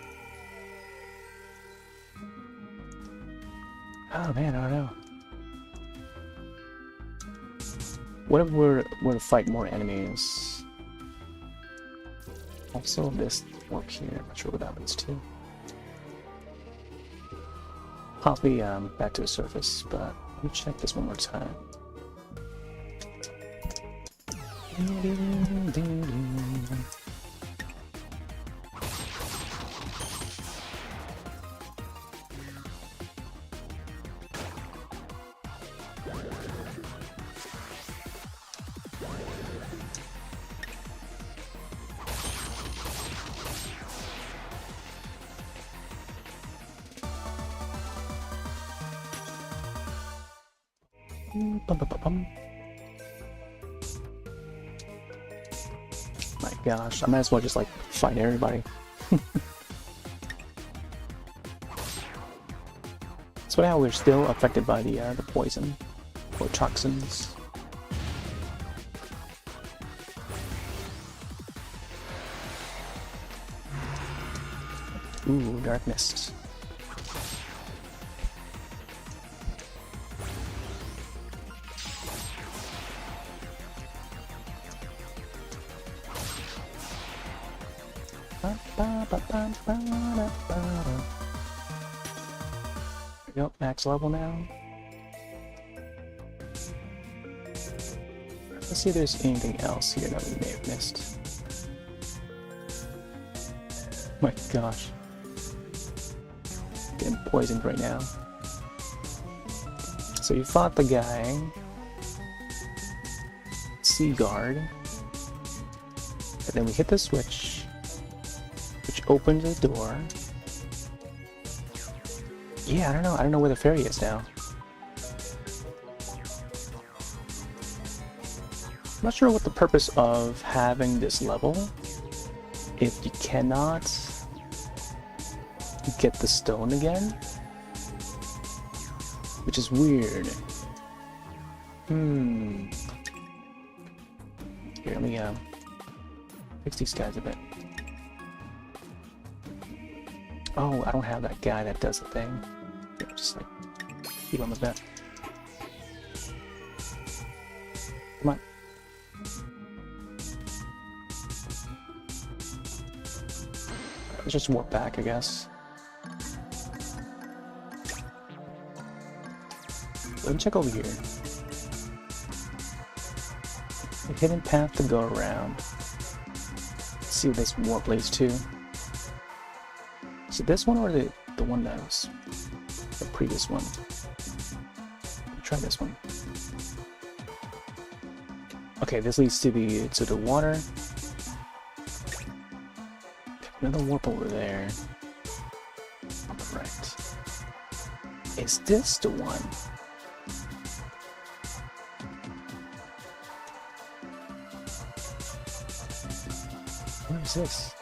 Oh man, I don't know. What if we're to fight more enemies? Also, this warp here, I'm not sure what that means too. Possibly back to the surface, but let me check this one more time. My gosh, I might as well just like fight everybody. So now we're still affected by the poison or toxins. Ooh, dark mist. Yep, max level now. Let's see if there's anything else here that we may have missed. My gosh. Getting poisoned right now. So you fought the guy. Sea Guard. And then we hit the switch, which opens the door. Yeah, I don't know where the ferry is now. I'm not sure what the purpose of having this level if you cannot get the stone again, which is weird. Here, let me fix these guys a bit. Oh, I don't have that guy that does the thing. Here, just like keep on the vet. Come on. Let's just warp back, I guess. Let me check over here. A hidden path to go around. Let's see what this warp leads to. Is it this one or the one that was the previous one? Try this one. Okay, this leads to the water. Another warp over there. On the right. Is this the one? Where is this?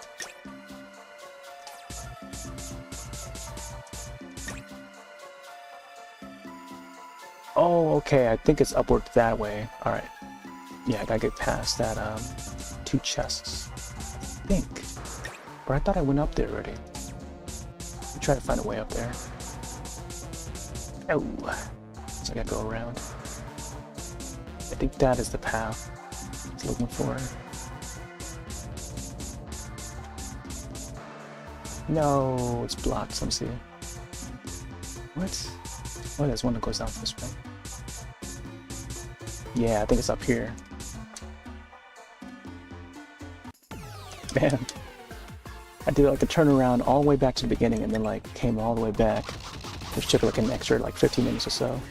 Oh, okay, I think it's upward that way. Alright. Yeah, I gotta get past that, 2 chests. I think. But I thought I went up there already. Let me try to find a way up there. Oh. So I gotta go around. I think that is the path I was looking for. No, it's blocked. Let me see. What? Oh, there's one that goes down this way. Yeah, I think it's up here. Man. I did like a turnaround all the way back to the beginning and then like came all the way back. Which took like an extra like 15 minutes or so.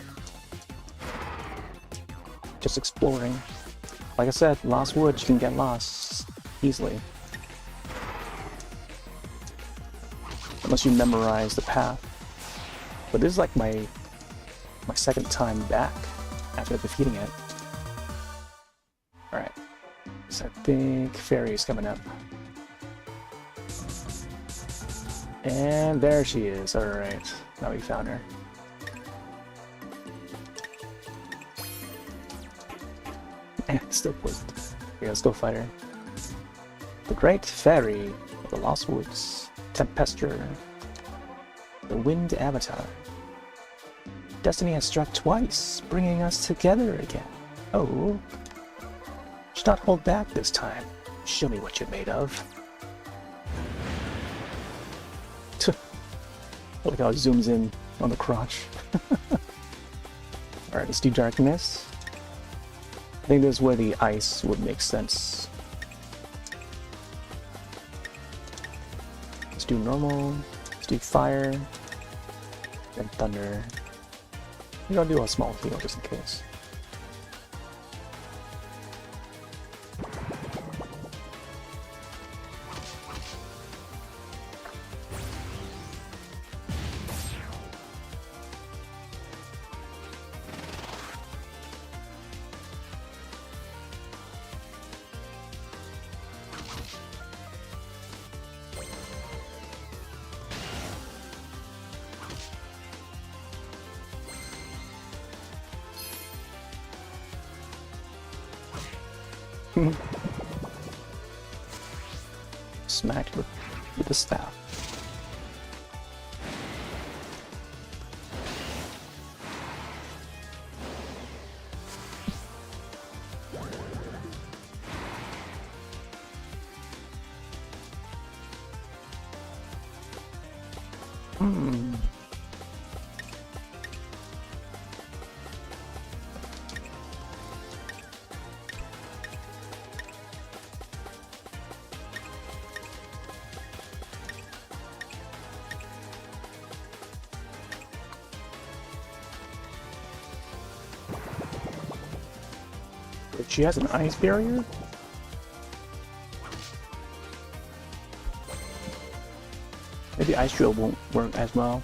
Just exploring. Like I said, Lost Woods, you can get lost easily. Unless you memorize the path. But this is like my second time back after defeating it. Alright. So I think Fairy's coming up. And there she is. Alright, now we found her. And still poisoned. Okay, let's go fight her. The Great Fairy of the Lost Woods. Tempesturer. The Wind Avatar. Destiny has struck twice, bringing us together again. Oh. Should not hold back this time. Show me what you're made of. Look how it zooms in on the crotch. Alright, let's do Darkness. I think this is where the ice would make sense. Let's do normal. Let's do fire. Then thunder. Maybe I'll do a small heal just in case. Smacked with the staff. She has an ice barrier? Maybe Ice Drill won't work as well.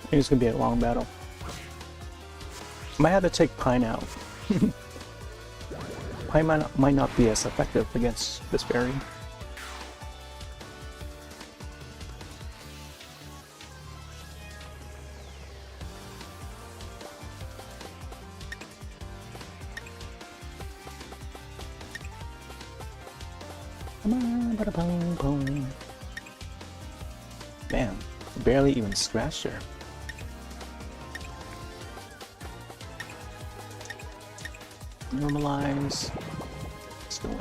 I think it's gonna be a long battle. Might have to take Pine out. Pine might not be as effective against this fairy. Man, barely even scratched her. Normalize. Let's go in.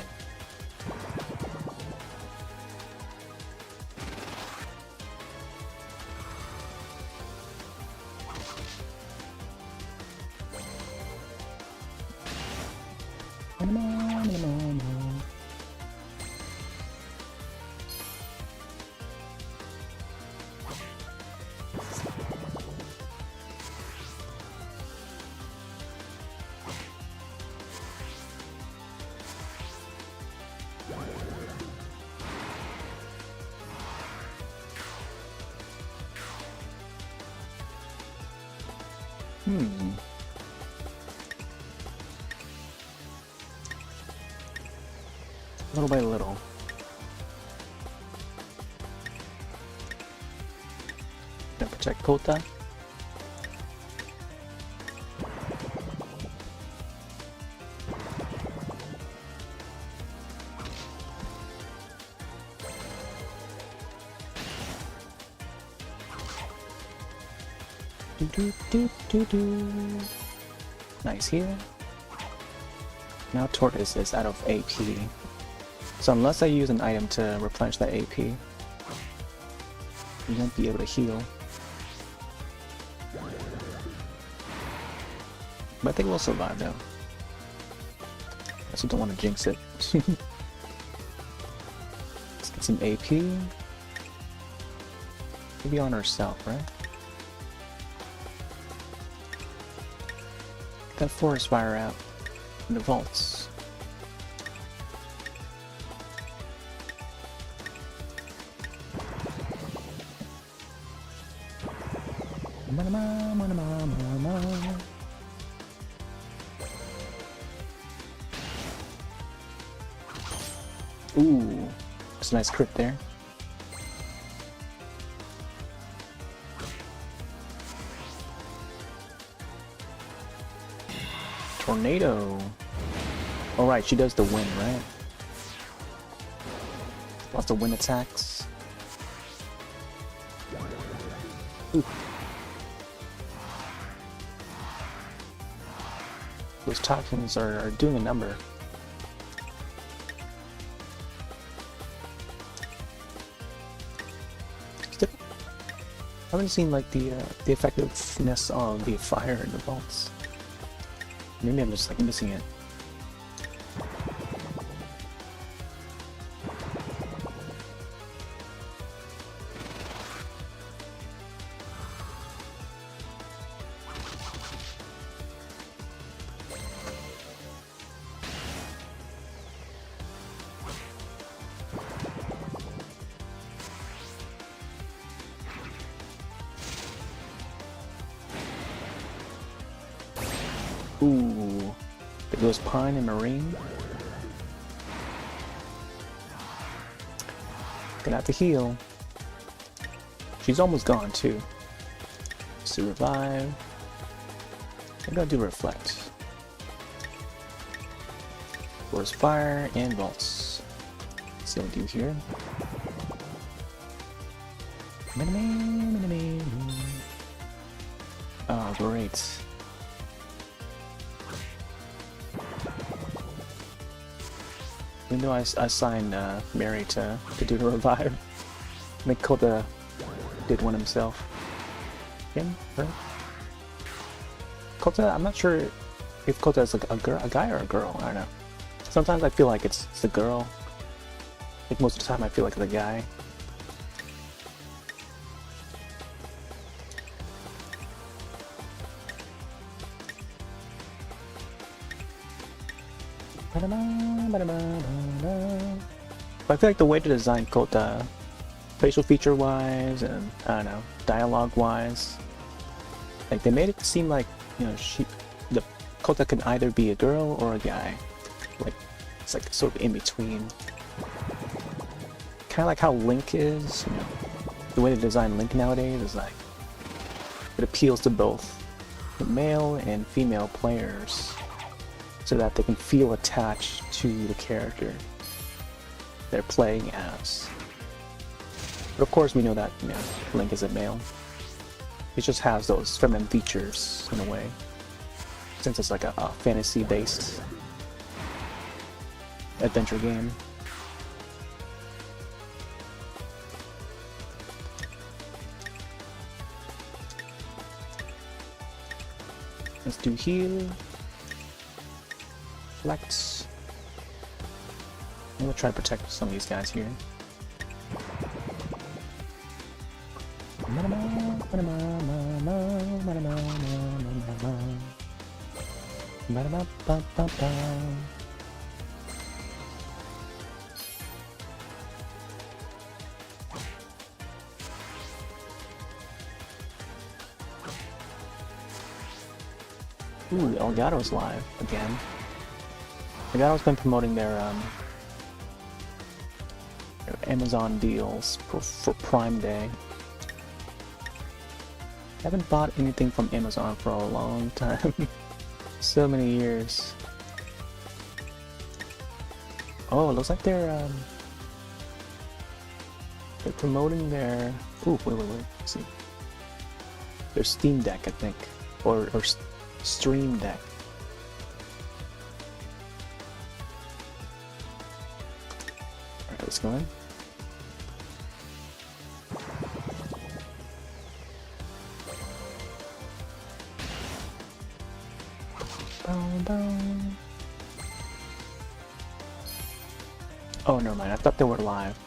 Little by little. Gonna protect Kota. Nice here. Now Tortoise is out of AP. So unless I use an item to replenish that AP, you won't be able to heal. But I think we'll survive though. I also don't want to jinx it. Let's get some AP. Maybe on herself, right? Get that forest fire out in the vaults. Ooh, that's a nice crit there. Tornado. Alright, she does the win, right? Lots of win attacks. Ooh. Those toxins are doing a number. I haven't seen like the effectiveness of the fire in the vaults. Maybe I'm just like missing it. Ooh, there goes Pine and Marine. Gonna have to heal. She's almost gone too. Just to revive. Maybe I'll do Reflect. Forest Fire and Vaults. Let's see what we do here. Oh, great. Even though I assigned Mary to do the revive, Makota did one himself. Him? Her? Kota, I'm not sure if Kota is like a guy or a girl. I don't know. Sometimes I feel like it's the girl. I think most of the time I feel like the guy. But I feel like the way to design Kota, facial feature wise and I don't know, dialogue wise, like they made it seem like, you know, the Kota can either be a girl or a guy. Like it's like sort of in between. Kind of like how Link is, you know, the way to design Link nowadays is like it appeals to both the male and female players, so that they can feel attached to the character they're playing as. But of course we know that, you know, Link is a male. It just has those feminine features in a way, since it's like a fantasy-based adventure game. Let's do heal. Reflect. I'm gonna try to protect some of these guys here. Ooh, Elgato's live again. Elgato's been promoting their Amazon deals for Prime Day. I haven't bought anything from Amazon for a long time. So many years. Oh, it looks like they're promoting their... Ooh, wait. Let's see. Their Steam Deck, I think. Or Stream Deck. Alright, let's go in. Oh, never mind. I thought they were live.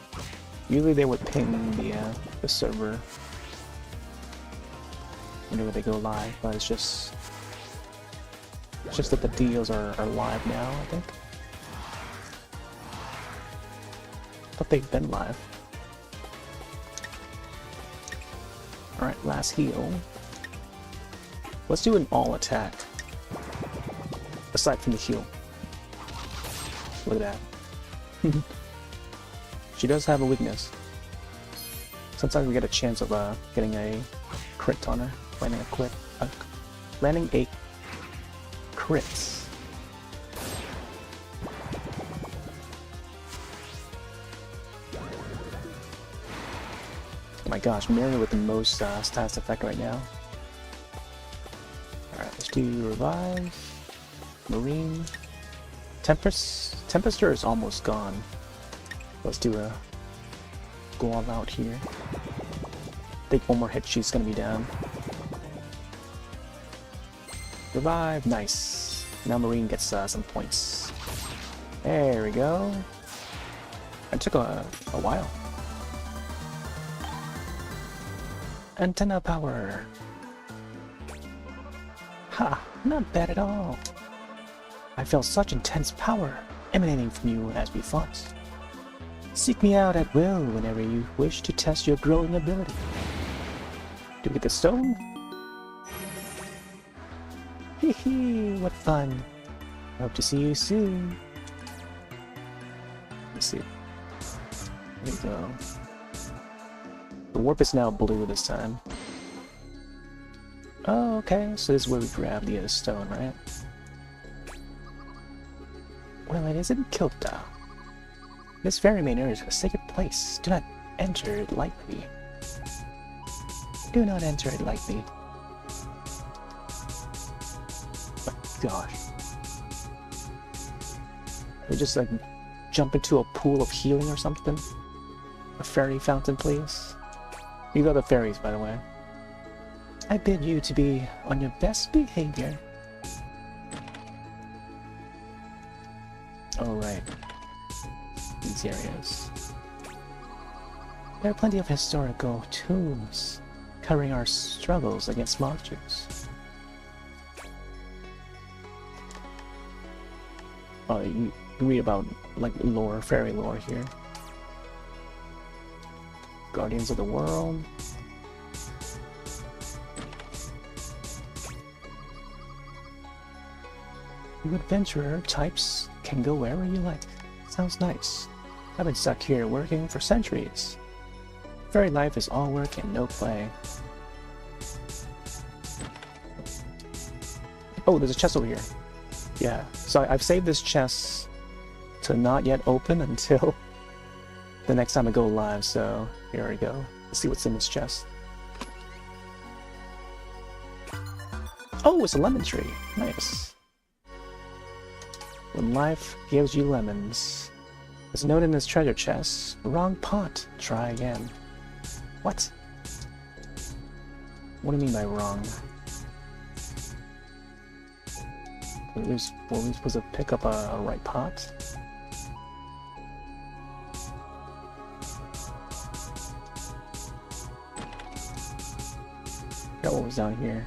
Usually they would ping the server whenever they go live, but it's just that the deals are live now, I think. Thought they've been live. Alright, last heal. Let's do an all attack. Aside from the heal. Look at that. She does have a weakness. Sometimes we get a chance of getting a crit on her. Landing a crit. Landing a crit. Oh my gosh, Mary with the most status effect right now. Alright, let's do Revive. Marine. Tempester is almost gone. Let's do a go all out here. I think one more hit, she's gonna be down. Revive, nice. Now Marine gets some points. There we go. It took a while. Antenna power. Ha, not bad at all. I felt such intense power emanating from you as we fought. Seek me out at will whenever you wish to test your growing ability. Do we get the stone? Hee hee, what fun. I hope to see you soon. Let's see. There we go. The warp is now blue this time. Oh, okay, so this is where we grab the stone, right? Well, it isn't Kilta. This very manor is a sacred place. Do not enter it lightly. Do not enter it lightly. Oh my gosh. We just like jump into a pool of healing or something? A fairy fountain, please. You got the fairies, by the way. I bid you to be on your best behavior. Alright. These areas. There are plenty of historical tombs covering our struggles against monsters. Oh, you read about like lore, fairy lore here. Guardians of the world. You adventurer types can go wherever you like. Sounds nice. I've been stuck here working for centuries. Fairy life is all work and no play. Oh, there's a chest over here. Yeah, so I've saved this chest to not yet open until the next time I go live, so here we go. Let's see what's in this chest. Oh, it's a lemon tree. Nice. When life gives you lemons. It's noted in this treasure chest. Wrong pot. Try again. What? What do you mean by wrong? Were we supposed to pick up a right pot? Got what was down here.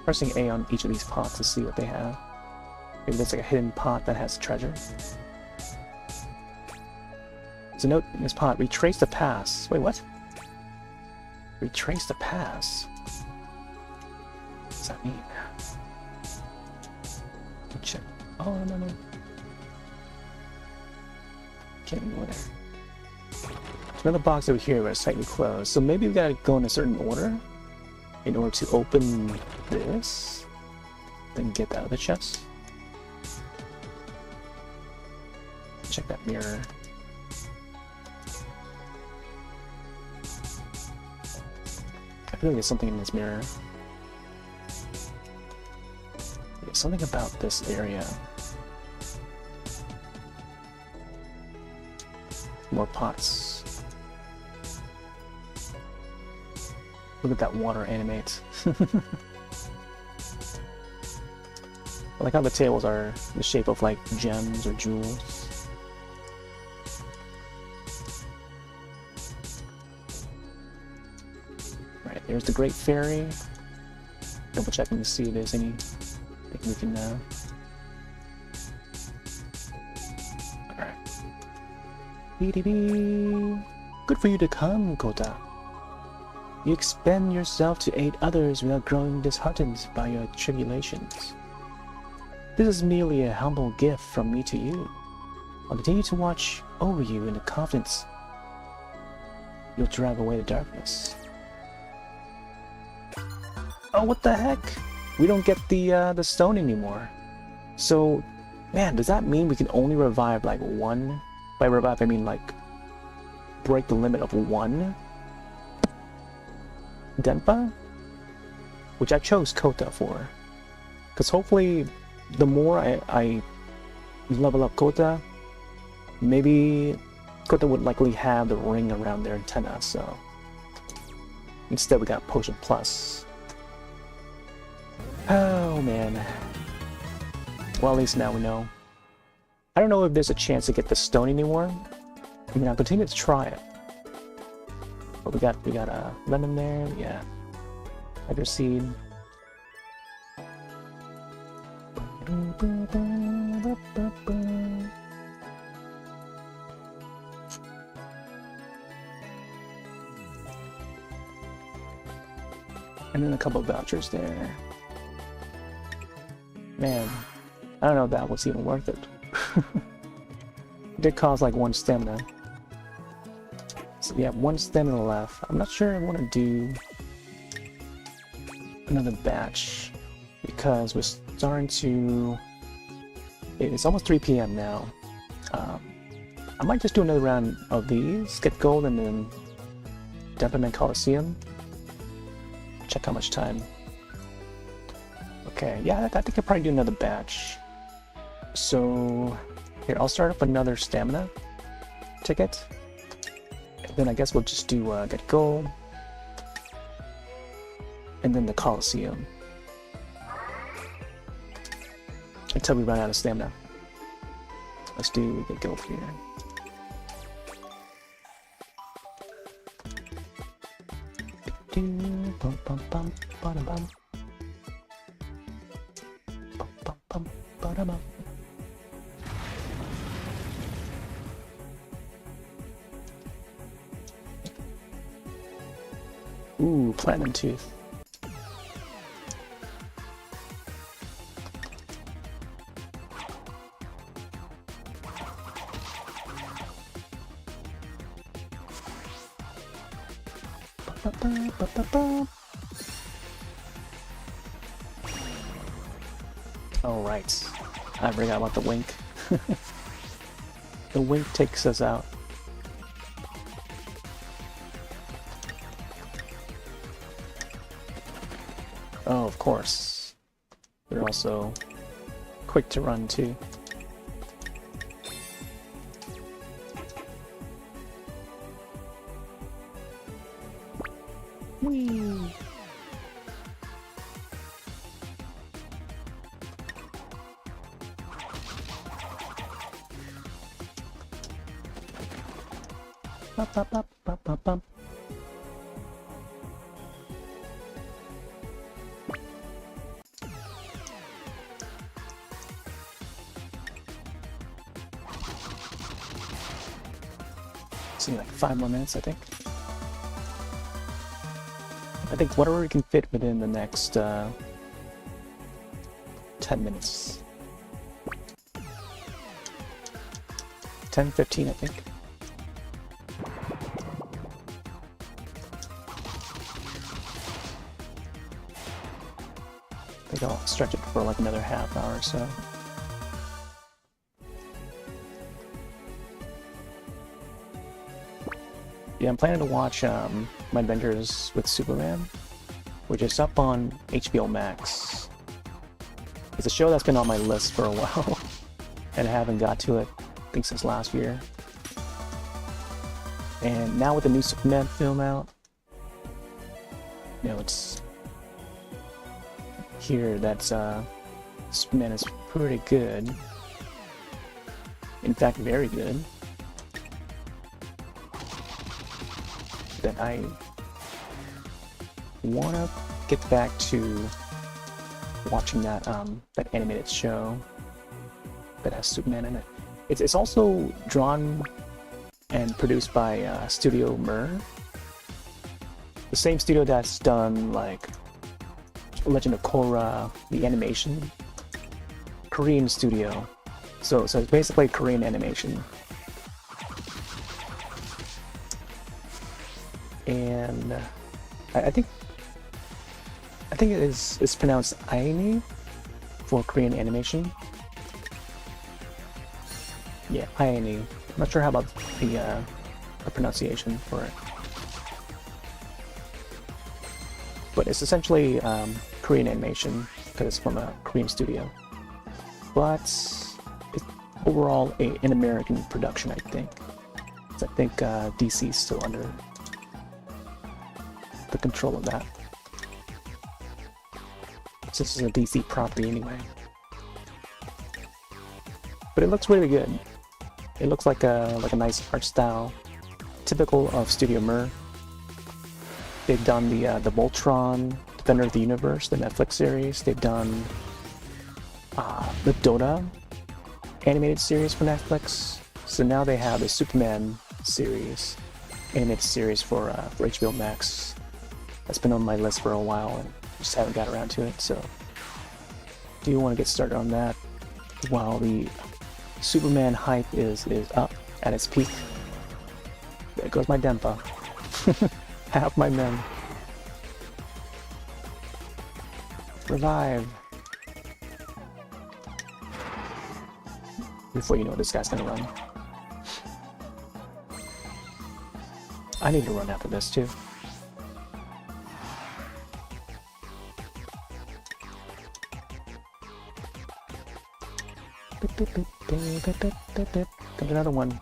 Pressing A on each of these pots to see what they have. Maybe there's like a hidden pot that has treasure. There's a note in this pot. Retrace the pass. Wait, what? Retrace the pass? What does that mean? Check. Oh, no. Can't go there. There's another box over here where it's tightly closed. So maybe we gotta go in a certain order in order to open this, then get that other chest. Check that mirror. I feel like there's something in this mirror. There's something about this area. More pots. Look at that water animate. I like how the tables are the shape of like gems or jewels. Right, there's the Great Fairy. Double checking to see if there's anything we can Alright. BDB. Good for you to come, Kota. You expend yourself to aid others without growing disheartened by your tribulations. This is merely a humble gift from me to you. I'll continue to watch over you in the confidence you'll drive away the darkness. Oh, what the heck? We don't get the stone anymore. So, man, does that mean we can only revive like one? By revive, I mean like break the limit of one Denpa? Which I chose Kota for. Because hopefully, the more I level up Kota, maybe Kota would likely have the ring around their antenna, so instead we got Potion Plus. Oh man. Well, at least now we know. I don't know if there's a chance to get the stone anymore. I mean, I'll continue to try it. But we got a lemon there, yeah. Hydro seed. And then a couple of vouchers there. Man, I don't know if that was even worth it. It did cost like 1 stamina. So we have 1 stamina left. I'm not sure I want to do another batch because we're starting to... It's almost 3 PM now. I might just do another round of these, get gold, and then Denpa and Colosseum. Check how much time. Okay, yeah, I think I'll probably do another batch. So, here, I'll start up another stamina ticket. And then I guess we'll just do get gold. And then the Colosseum. Until we run out of stamina. Let's do get gold here. Bum, bum, bum, bum, bum. Bum, bum, bum, bum, bum. Ooh, platinum tooth. Oh, right. I forgot about the wink. The wink takes us out. Oh, of course. They're also quick to run too. Whee! Bop, bop, bop, bop, bop, bop. See, like 5 more minutes, I think. I think whatever we can fit within the next 10 minutes. 10, 15, I think. I think I'll stretch it for like another half hour or so. Yeah, I'm planning to watch My Adventures with Superman, which is up on HBO Max. It's a show that's been on my list for a while, and I haven't got to it, I think, since last year. And now with the new Superman film out, you know, it's here that's Superman is pretty good. In fact, very good. That I wanna get back to watching that that animated show that has Superman in it. It's also drawn and produced by Studio Mir, the same studio that's done like Legend of Korra, the animation. Korean studio. So it's basically Korean animation. And I think it's pronounced Aini for Korean animation. Yeah, Aini. I'm not sure how about the pronunciation for it. But it's essentially Korean animation because it's from a Korean studio. But it's overall an American production, I think. So I think DC is still under the control of that. Since it's a DC property anyway. But it looks really good. It looks like a nice art style, typical of Studio Mir. They've done the Voltron, Defender of the Universe, the Netflix series. They've done the Dota animated series for Netflix. So now they have the Superman series, animated series for HBO Max. That's been on my list for a while and just haven't got around to it. So do want to get started on that while the Superman hype is up at its peak. There goes my Denpa. Half my men. Revive. Before you know this guy's gonna run. I need to run after this too. Comes another one.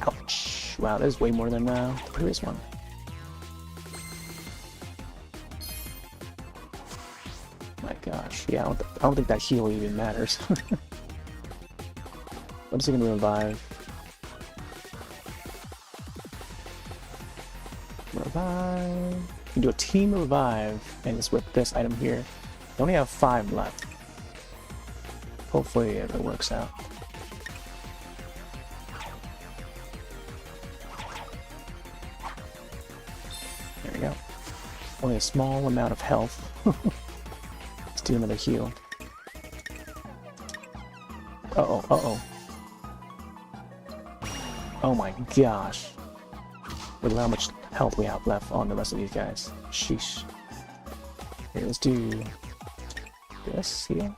Ouch. Wow, that is way more than the previous one. My gosh. Yeah, I don't think that heal even matters. I'm just gonna revive. Revive. You can do a team revive, and it's with this item here. I only have 5 left. Hopefully it works out. There we go. Only a small amount of health. Let's do another heal. Uh-oh, uh-oh. Oh my gosh. Look at how much health we have left on the rest of these guys. Sheesh. Here, let's do this here.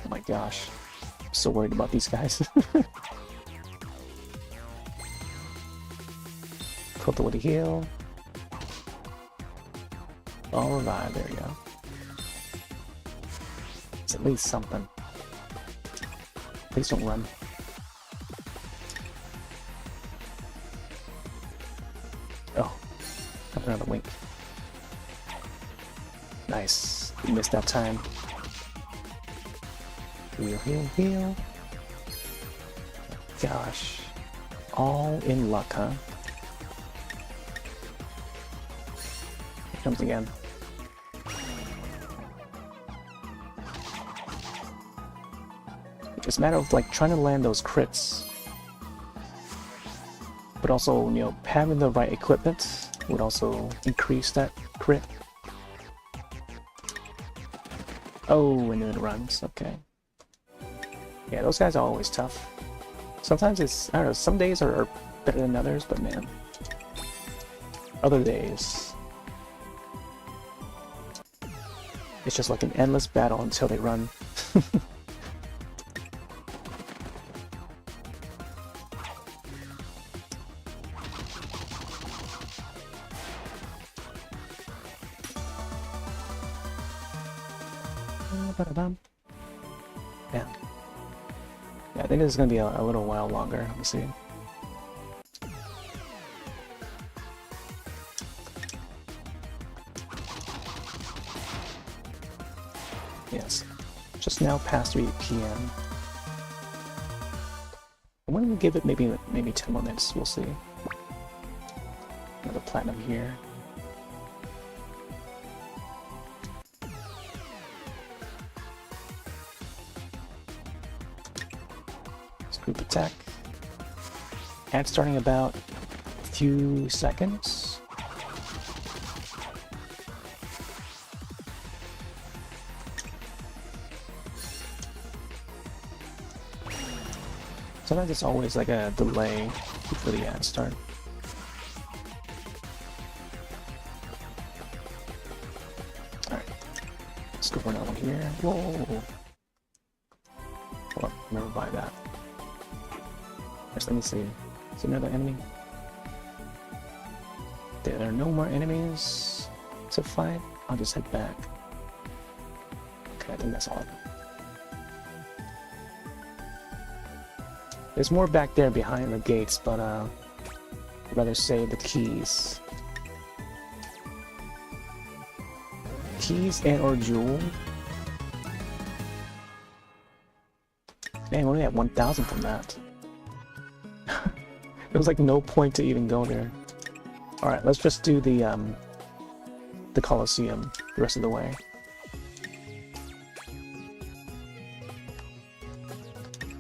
Oh my gosh. I'm so worried about these guys. Coulter with a heal. All revive, there we go. It's at least something. Please don't run. Oh, got another wink. Nice. We missed that time. Heal, heal, heal. Gosh. All in luck, huh? Here comes again. It's a matter of like trying to land those crits. But also, you know, having the right equipment would also increase that crit. Oh, and then it runs, okay. Yeah, those guys are always tough. Sometimes it's, I don't know, some days are better than others, but man. Other days, it's just like an endless battle until they run. Yeah. Yeah, I think this is gonna be a little while longer. Let me see. Yes. Just now past 3 p.m. I'm gonna give it maybe 10 more minutes. We'll see. Another platinum here. Group attack. ad starting about a few seconds. Sometimes it's always like a delay before the ads start. Alright, let's go for another one here. Whoa! Hold on, never buy that. First, let me see. Is there another enemy? There are no more enemies to fight. I'll just head back. Okay, I think that's all. There's more back there behind the gates, but I'd rather save the keys. Keys and or jewel. Man, we only have 1,000 from that. There was like no point to even go there. All right, let's just do the Colosseum the rest of the way.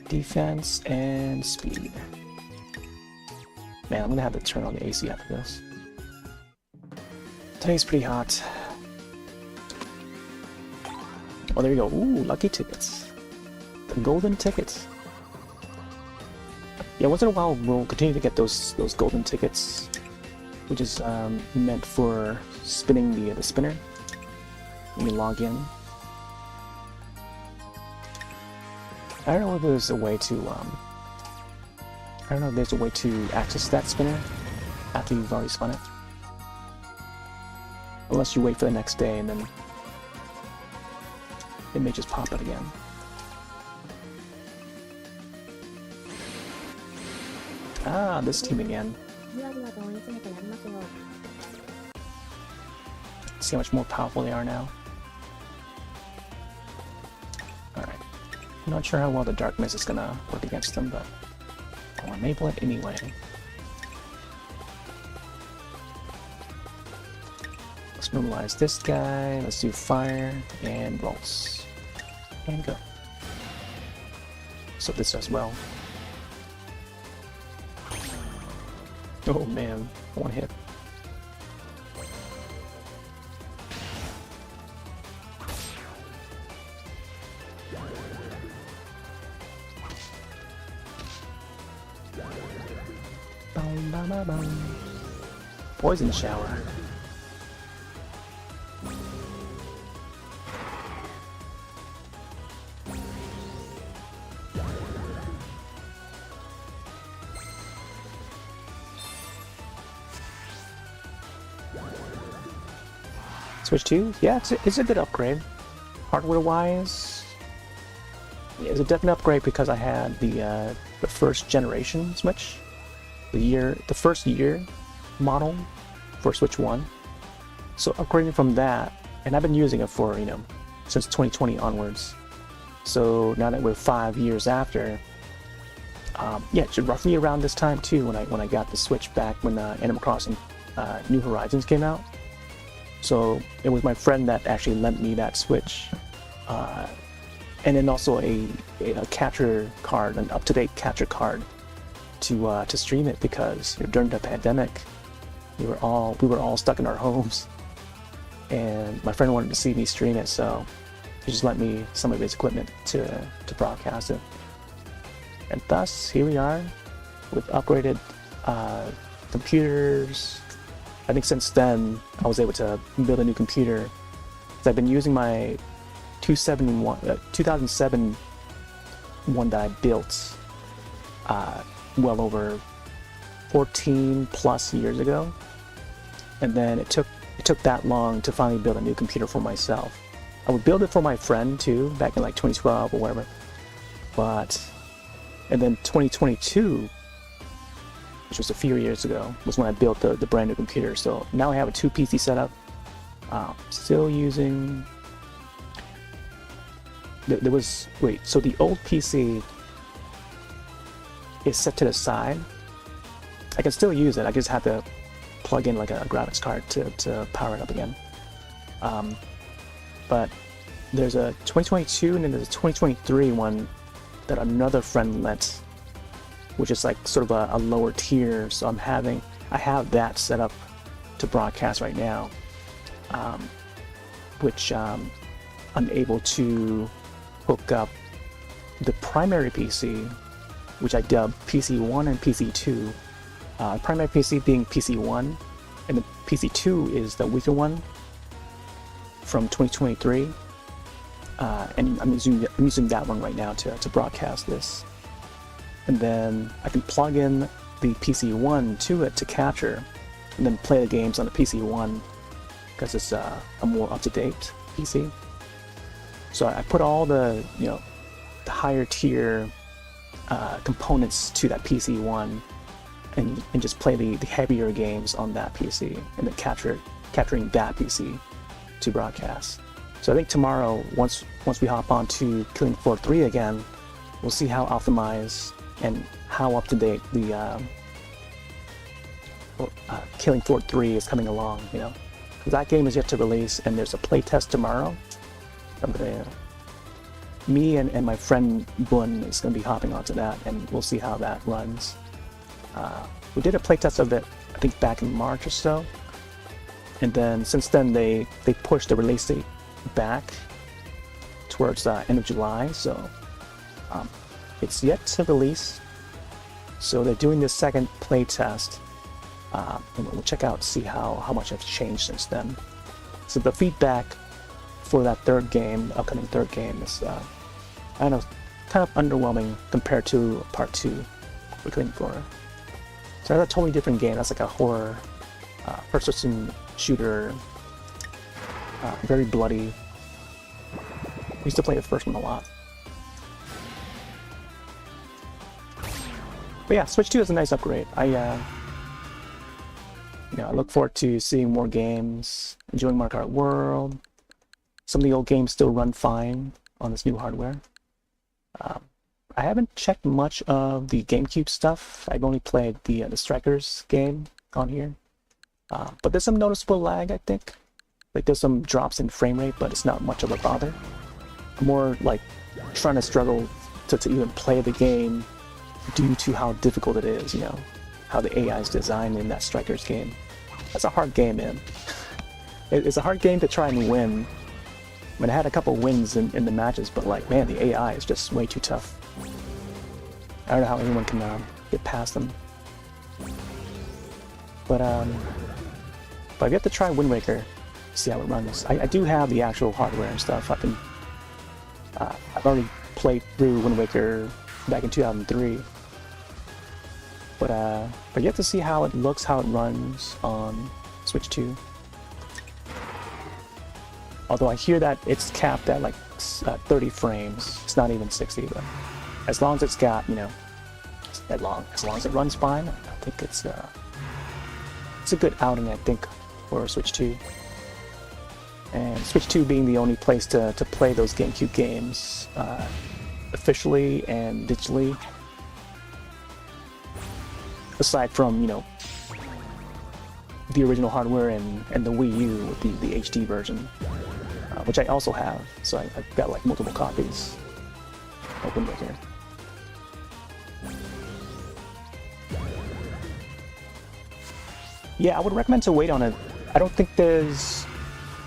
Defense and speed. Man, I'm gonna have to turn on the AC after this. Today's pretty hot. Oh, there you go. Ooh, lucky tickets. The golden tickets. Yeah, once in a while we'll continue to get those golden tickets, which is meant for spinning the spinner when you log in. I don't know if there's a way to I don't know if there's a way to access that spinner after you've already spun it. Unless you wait for the next day and then it may just pop it again. Ah, this team again. See how much more powerful they are now. Alright. I'm not sure how well the Dark Mist is gonna work against them, but I'll enable it anyway. Let's normalize this guy, let's do fire and bolts. And go. So this does well. Oh man, one hit. Poison shower. Switch 2? Yeah, it's a good upgrade. Hardware-wise, yeah, it's a definite upgrade because I had the first generation Switch, the first year model for Switch 1. So upgrading from that, and I've been using it for, you know, since 2020 onwards. So now that we're 5 years after, yeah, roughly around this time too, when I got the Switch back when Animal Crossing New Horizons came out. So it was my friend that actually lent me that Switch, and then also a capture card, an up-to-date capture card to stream it, because during the pandemic we were all stuck in our homes, and my friend wanted to see me stream it, so he just lent me some of his equipment to broadcast it. And thus here we are with upgraded computers. I think since then I was able to build a new computer. So I've been using my 2007 one that I built well over 14 plus years ago, and then it took that long to finally build a new computer for myself. I would build it for my friend too back in like 2012 or whatever, and then 2022, which was a few years ago, was when I built the brand new computer. So now I have a 2 PC setup. Still using. So the old PC is set to the side. I can still use it. I just have to plug in like a graphics card to power it up again. But there's a 2022 and then there's a 2023 one that another friend lent which is like sort of a lower tier. So I have that set up to broadcast right now, which I'm able to hook up the primary PC, which I dub PC1 and PC2. Primary PC being PC1, and the PC2 is the weaker one from 2023. And I'm using that one right now to broadcast this. And then I can plug in the PC1 to it to capture, and then play the games on the PC1 because it's a more up-to-date PC. So I put all the the higher tier components to that PC1, and just play the heavier games on that PC, and then capturing that PC to broadcast. So I think tomorrow, once we hop on to Killing Floor 3 again, we'll see how optimized and how up to date the Killing Floor 3 is coming along. That game is yet to release, and there's a playtest tomorrow. Me and my friend Bun is going to be hopping onto that, and we'll see how that runs. We did a playtest of it, I think, back in March or so, and then since then they pushed the release date back towards the end of July, so it's yet to release. So they're doing this second playtest, and we'll check out, see how much has changed since then. So the feedback for that upcoming third game is, I don't know, kind of underwhelming compared to part 2 for Killing Floor. So that's a totally different game. That's like a horror, first-person shooter, very bloody. I used to play the first one a lot. But yeah, Switch 2 is a nice upgrade. I look forward to seeing more games, enjoying Mario Kart World. Some of the old games still run fine on this new hardware. I haven't checked much of the GameCube stuff. I've only played the Strikers game on here. But there's some noticeable lag, I think. Like there's some drops in frame rate, but it's not much of a bother. I'm more like trying to struggle to even play the game due to how difficult it is, how the AI is designed in that Strikers game. That's a hard game, man. It's a hard game to try and win. I mean, I had a couple wins in the matches, but like, man, the AI is just way too tough. I don't know how anyone can get past them. But I've yet to try Wind Waker, see how it runs. I do have the actual hardware and stuff. I've already played through Wind Waker back in 2003. But yet to see how it looks, how it runs on Switch 2. Although I hear that it's capped at like 30 frames. It's not even 60, but as long as it's got, as long as it runs fine, I think it's a good outing, I think, for Switch 2. And Switch 2 being the only place to play those GameCube games officially and digitally, aside from the original hardware and the Wii U with the HD version, which I also have. So I've got like multiple copies of Wind Waker. Yeah, I would recommend to wait on it. I don't think there's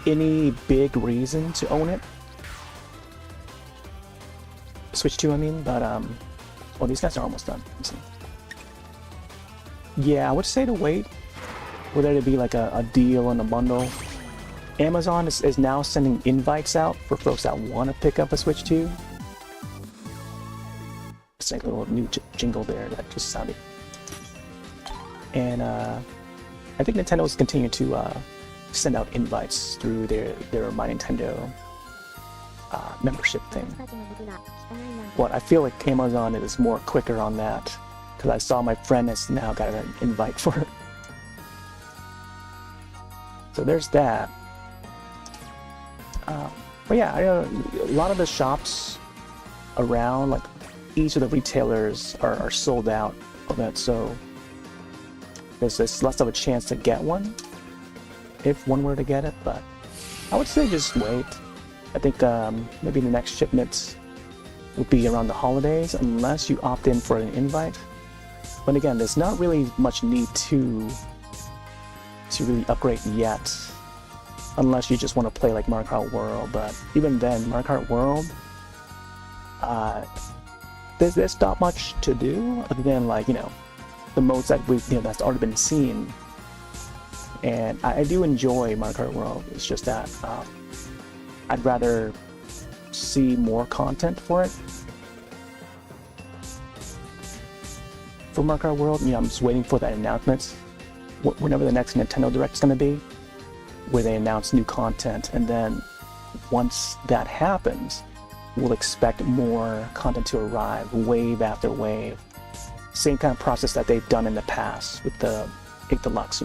any big reason to own it. Switch 2, I mean, but well, these guys are almost done. Yeah, I would say to wait. Whether it be like a deal and a bundle. Amazon is now sending invites out for folks that want to pick up a Switch 2. It's like a little new jingle there that just sounded. And I think Nintendo's continuing to send out invites through their My Nintendo membership thing. But I feel like Amazon is more quicker on that, because I saw my friend has now got an invite for it. So there's that. But yeah, a lot of the shops around, like each of the retailers are sold out of it, so there's less of a chance to get one if one were to get it. But I would say just wait. I think maybe the next shipments would be around the holidays, unless you opt in for an invite. But again, there's not really much need to really upgrade yet, unless you just want to play like Mario Kart World. But even then, Mario Kart World, there's not much to do other than, like, you know, the modes that that's already been seen. And I do enjoy Mario Kart World. It's just that I'd rather see more content for it. For Mario Kart World, I'm just waiting for that announcement, whenever the next Nintendo Direct is going to be, where they announce new content, and then once that happens, we'll expect more content to arrive, wave after wave. Same kind of process that they've done in the past with the 8 Deluxe,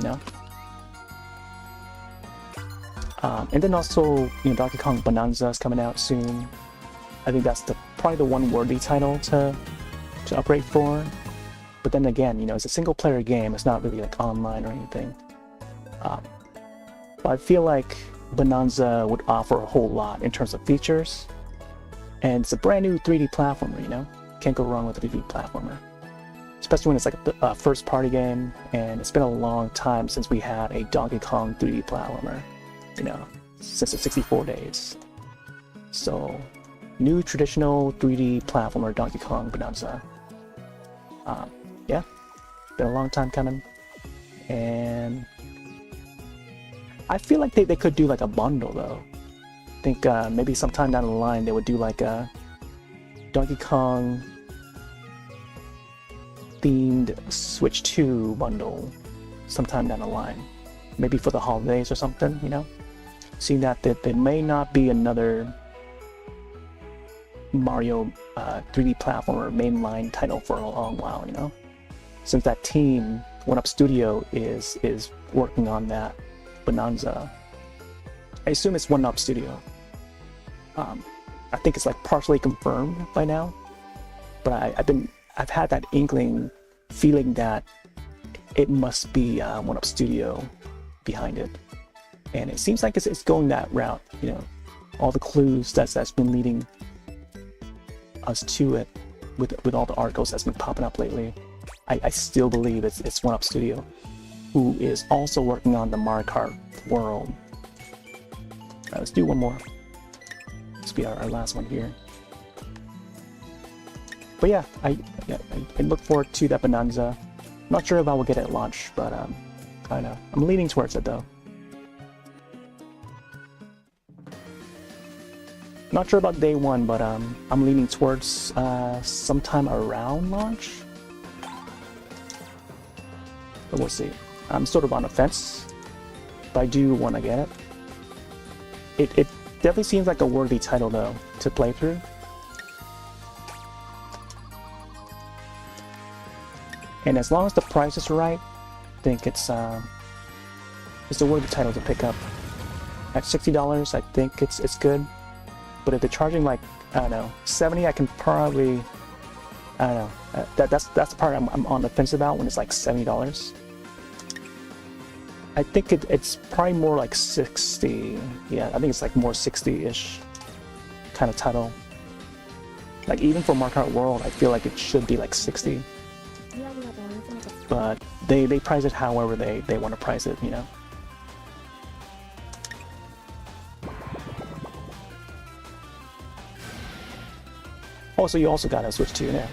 And then also, Donkey Kong Bonanza is coming out soon. I think that's probably the one worthy title to upgrade for. But then again, it's a single-player game. It's not really like online or anything. But I feel like Bonanza would offer a whole lot in terms of features. And it's a brand new 3D platformer, Can't go wrong with a 3D platformer. Especially when it's like a first-party game, and it's been a long time since we had a Donkey Kong 3D platformer, since the 64 days. So, new traditional 3D platformer Donkey Kong Bonanza. Yeah, been a long time coming, and I feel like they could do like a bundle though. I think maybe sometime down the line they would do like a Donkey Kong themed Switch 2 bundle sometime down the line, maybe for the holidays or something, Seeing that there may not be another Mario 3D platformer mainline title for a long while, Since that team, 1UP Studio, is working on that Bonanza. I assume it's 1UP Studio. I think it's like partially confirmed by now, but I've had that inkling feeling that it must be 1UP Studio behind it, and it seems like it's going that route. All the clues that's been leading us to it with all the articles that's been popping up lately. I still believe it's 1UP Studio, who is also working on the Mario Kart World. Alright, let's do one more. This will be our last one here. But yeah, I look forward to that Bonanza. Not sure if I will get it at launch, but I don't know. I'm leaning towards it though. Not sure about day one, but I'm leaning towards sometime around launch. But we'll see. I'm sort of on the fence, but I do want to get it. It definitely seems like a worthy title though to play through. And as long as the price is right, I think it's a worthy title to pick up. At $60, I think it's good. But if they're charging like, I don't know, $70, I can probably, I don't know. That's the part I'm on the fence about when it's like $70. I think it's probably more like 60. Yeah, I think it's like more 60-ish kind of title. Like even for Mario Kart World, I feel like it should be like 60. But they price it however they want to price it, Oh, so you also got a Switch 2, yeah.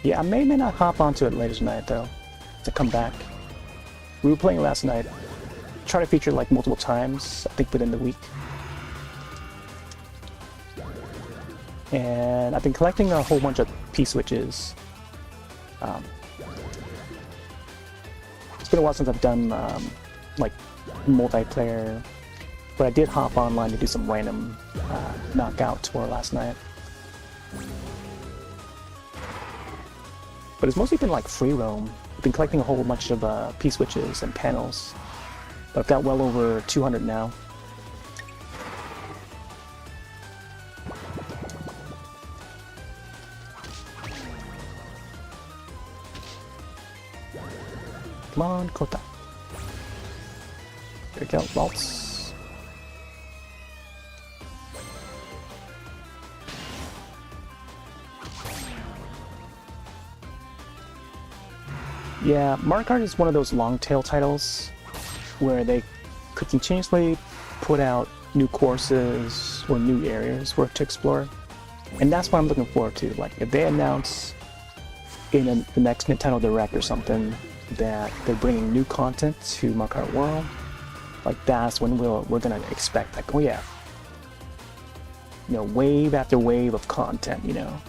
Yeah, I may not hop onto it later tonight though, to come back. We were playing last night. Try to feature like multiple times, I think within the week. And I've been collecting a whole bunch of P-switches. It's been a while since I've done like multiplayer, but I did hop online to do some random knockout tour last night. But it's mostly been like free roam. I've been collecting a whole bunch of P-switches and panels, but I've got well over 200 now. Come on, Kota. There we go, vaults. Yeah, Mario Kart is one of those long tail titles where they could continuously put out new courses or new areas for it to explore. And that's what I'm looking forward to. Like, if they announce in the next Nintendo Direct or something that they're bringing new content to Mario Kart World, like that's when we're gonna expect, like, oh yeah, you know, wave after wave of content, you know,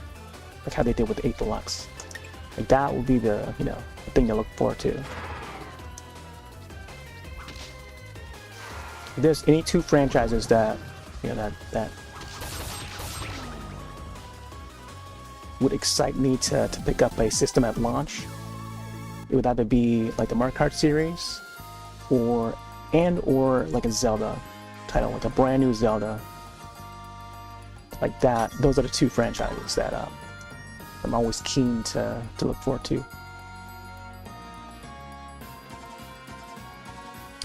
like how they did with 8 Deluxe. Like that would be the, you know, the thing to look forward to. If there's any two franchises that, you know, that would excite me to pick up a system at launch, it would either be like the Mario Kart series or like a Zelda title, like a brand new Zelda. Like that, those are the two franchises that I'm always keen to look forward to.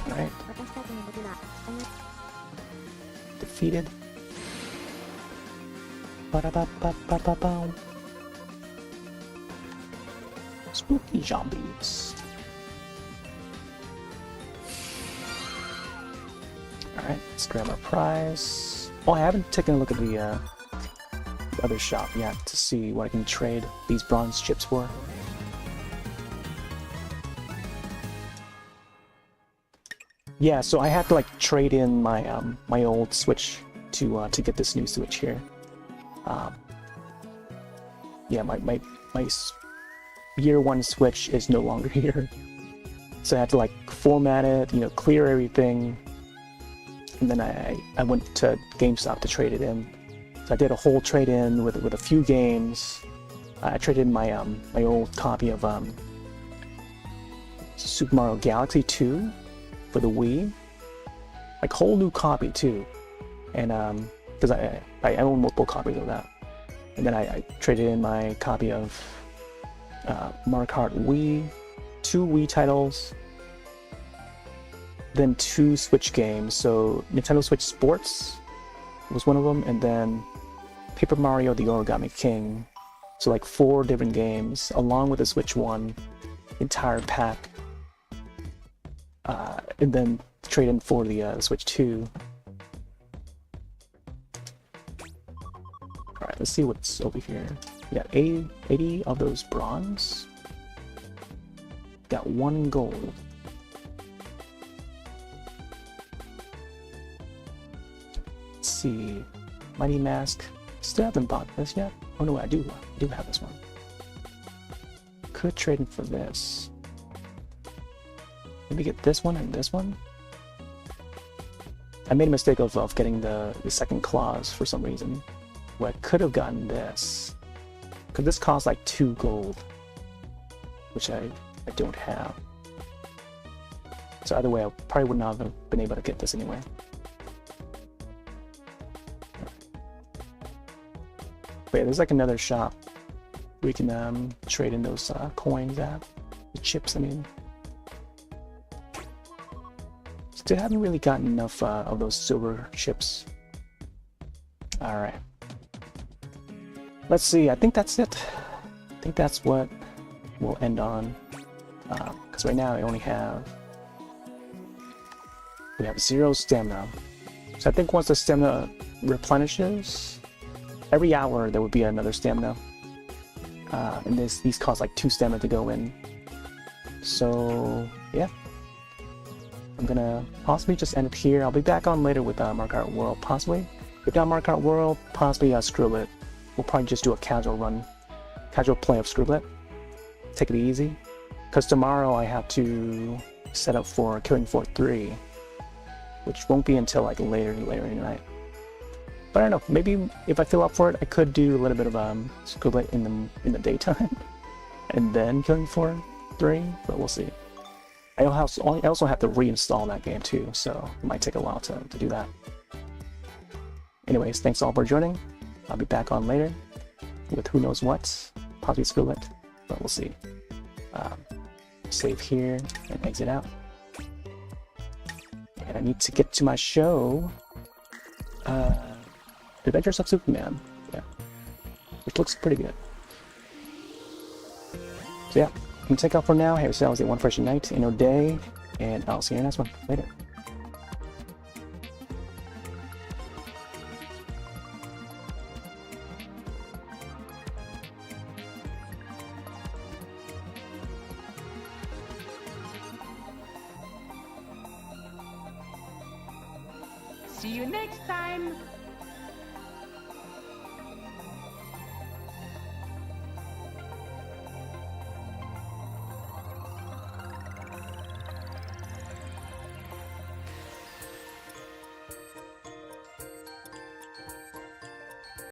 Alright. Defeated. Ba-da-ba-ba-ba-ba-bow. Spooky zombies. Alright, let's grab our prize. Oh, I haven't taken a look at the other shop yet to see what I can trade these bronze chips for. Yeah, so I had to like trade in my my old Switch to get this new Switch here. Yeah, my year 1 Switch is no longer here, so I had to like format it, you know, clear everything, and then I went to GameStop to trade it in. So I did a whole trade-in with a few games. I traded in my my old copy of Super Mario Galaxy 2 for the Wii, like whole new copy too, and because I own multiple copies of that, and then I traded in my copy of Mario Kart Wii, 2 Wii titles, then 2 Switch games. So Nintendo Switch Sports was one of them, and then Paper Mario: The Origami King. So like 4 different games along with the Switch 1 entire pack, and then trade in for the Switch 2. All right, let's see what's over here. We got 80 of those bronze. Got 1 gold. Let's see, Mighty Mask. Still haven't bought this yet. Oh no, I do have this one. Could trade in for this. Maybe get this one and this one. I made a mistake of getting the second clause for some reason. Where I could have gotten this. Because this costs like 2 gold. Which I don't have. So either way, I probably would not have been able to get this anyway. But yeah, there's like another shop we can trade in those coins at. The chips, I mean. Still haven't really gotten enough of those silver chips. Alright. Let's see, I think that's it. I think that's what we'll end on. Because right now I only have... We have 0 stamina. So I think once the stamina replenishes, every hour there would be another stamina. And these cost like 2 stamina to go in. So, yeah. I'm gonna possibly just end it here. I'll be back on later with Mario Kart World, possibly. If not Mario Kart World, possibly Scribblet. We'll probably just do a casual run, casual play of Scribblet. Take it easy. Because tomorrow I have to set up for Killing Floor 3, which won't be until like later in the night. But I don't know, maybe if I feel up for it, I could do a little bit of Scribblet in the daytime, and then Killing Floor 3, but we'll see. I also have to reinstall that game too, so it might take a while to do that. Anyways, thanks all for joining. I'll be back on later with who knows what, possibly Scribblet, but we'll see. Save here and exit out. And I need to get to my show, Adventures of Superman, yeah, which looks pretty good. So yeah, I'm take off for now. Have yourselves a one fresh night and a day, and I'll see you in the next one. Later. See you next time!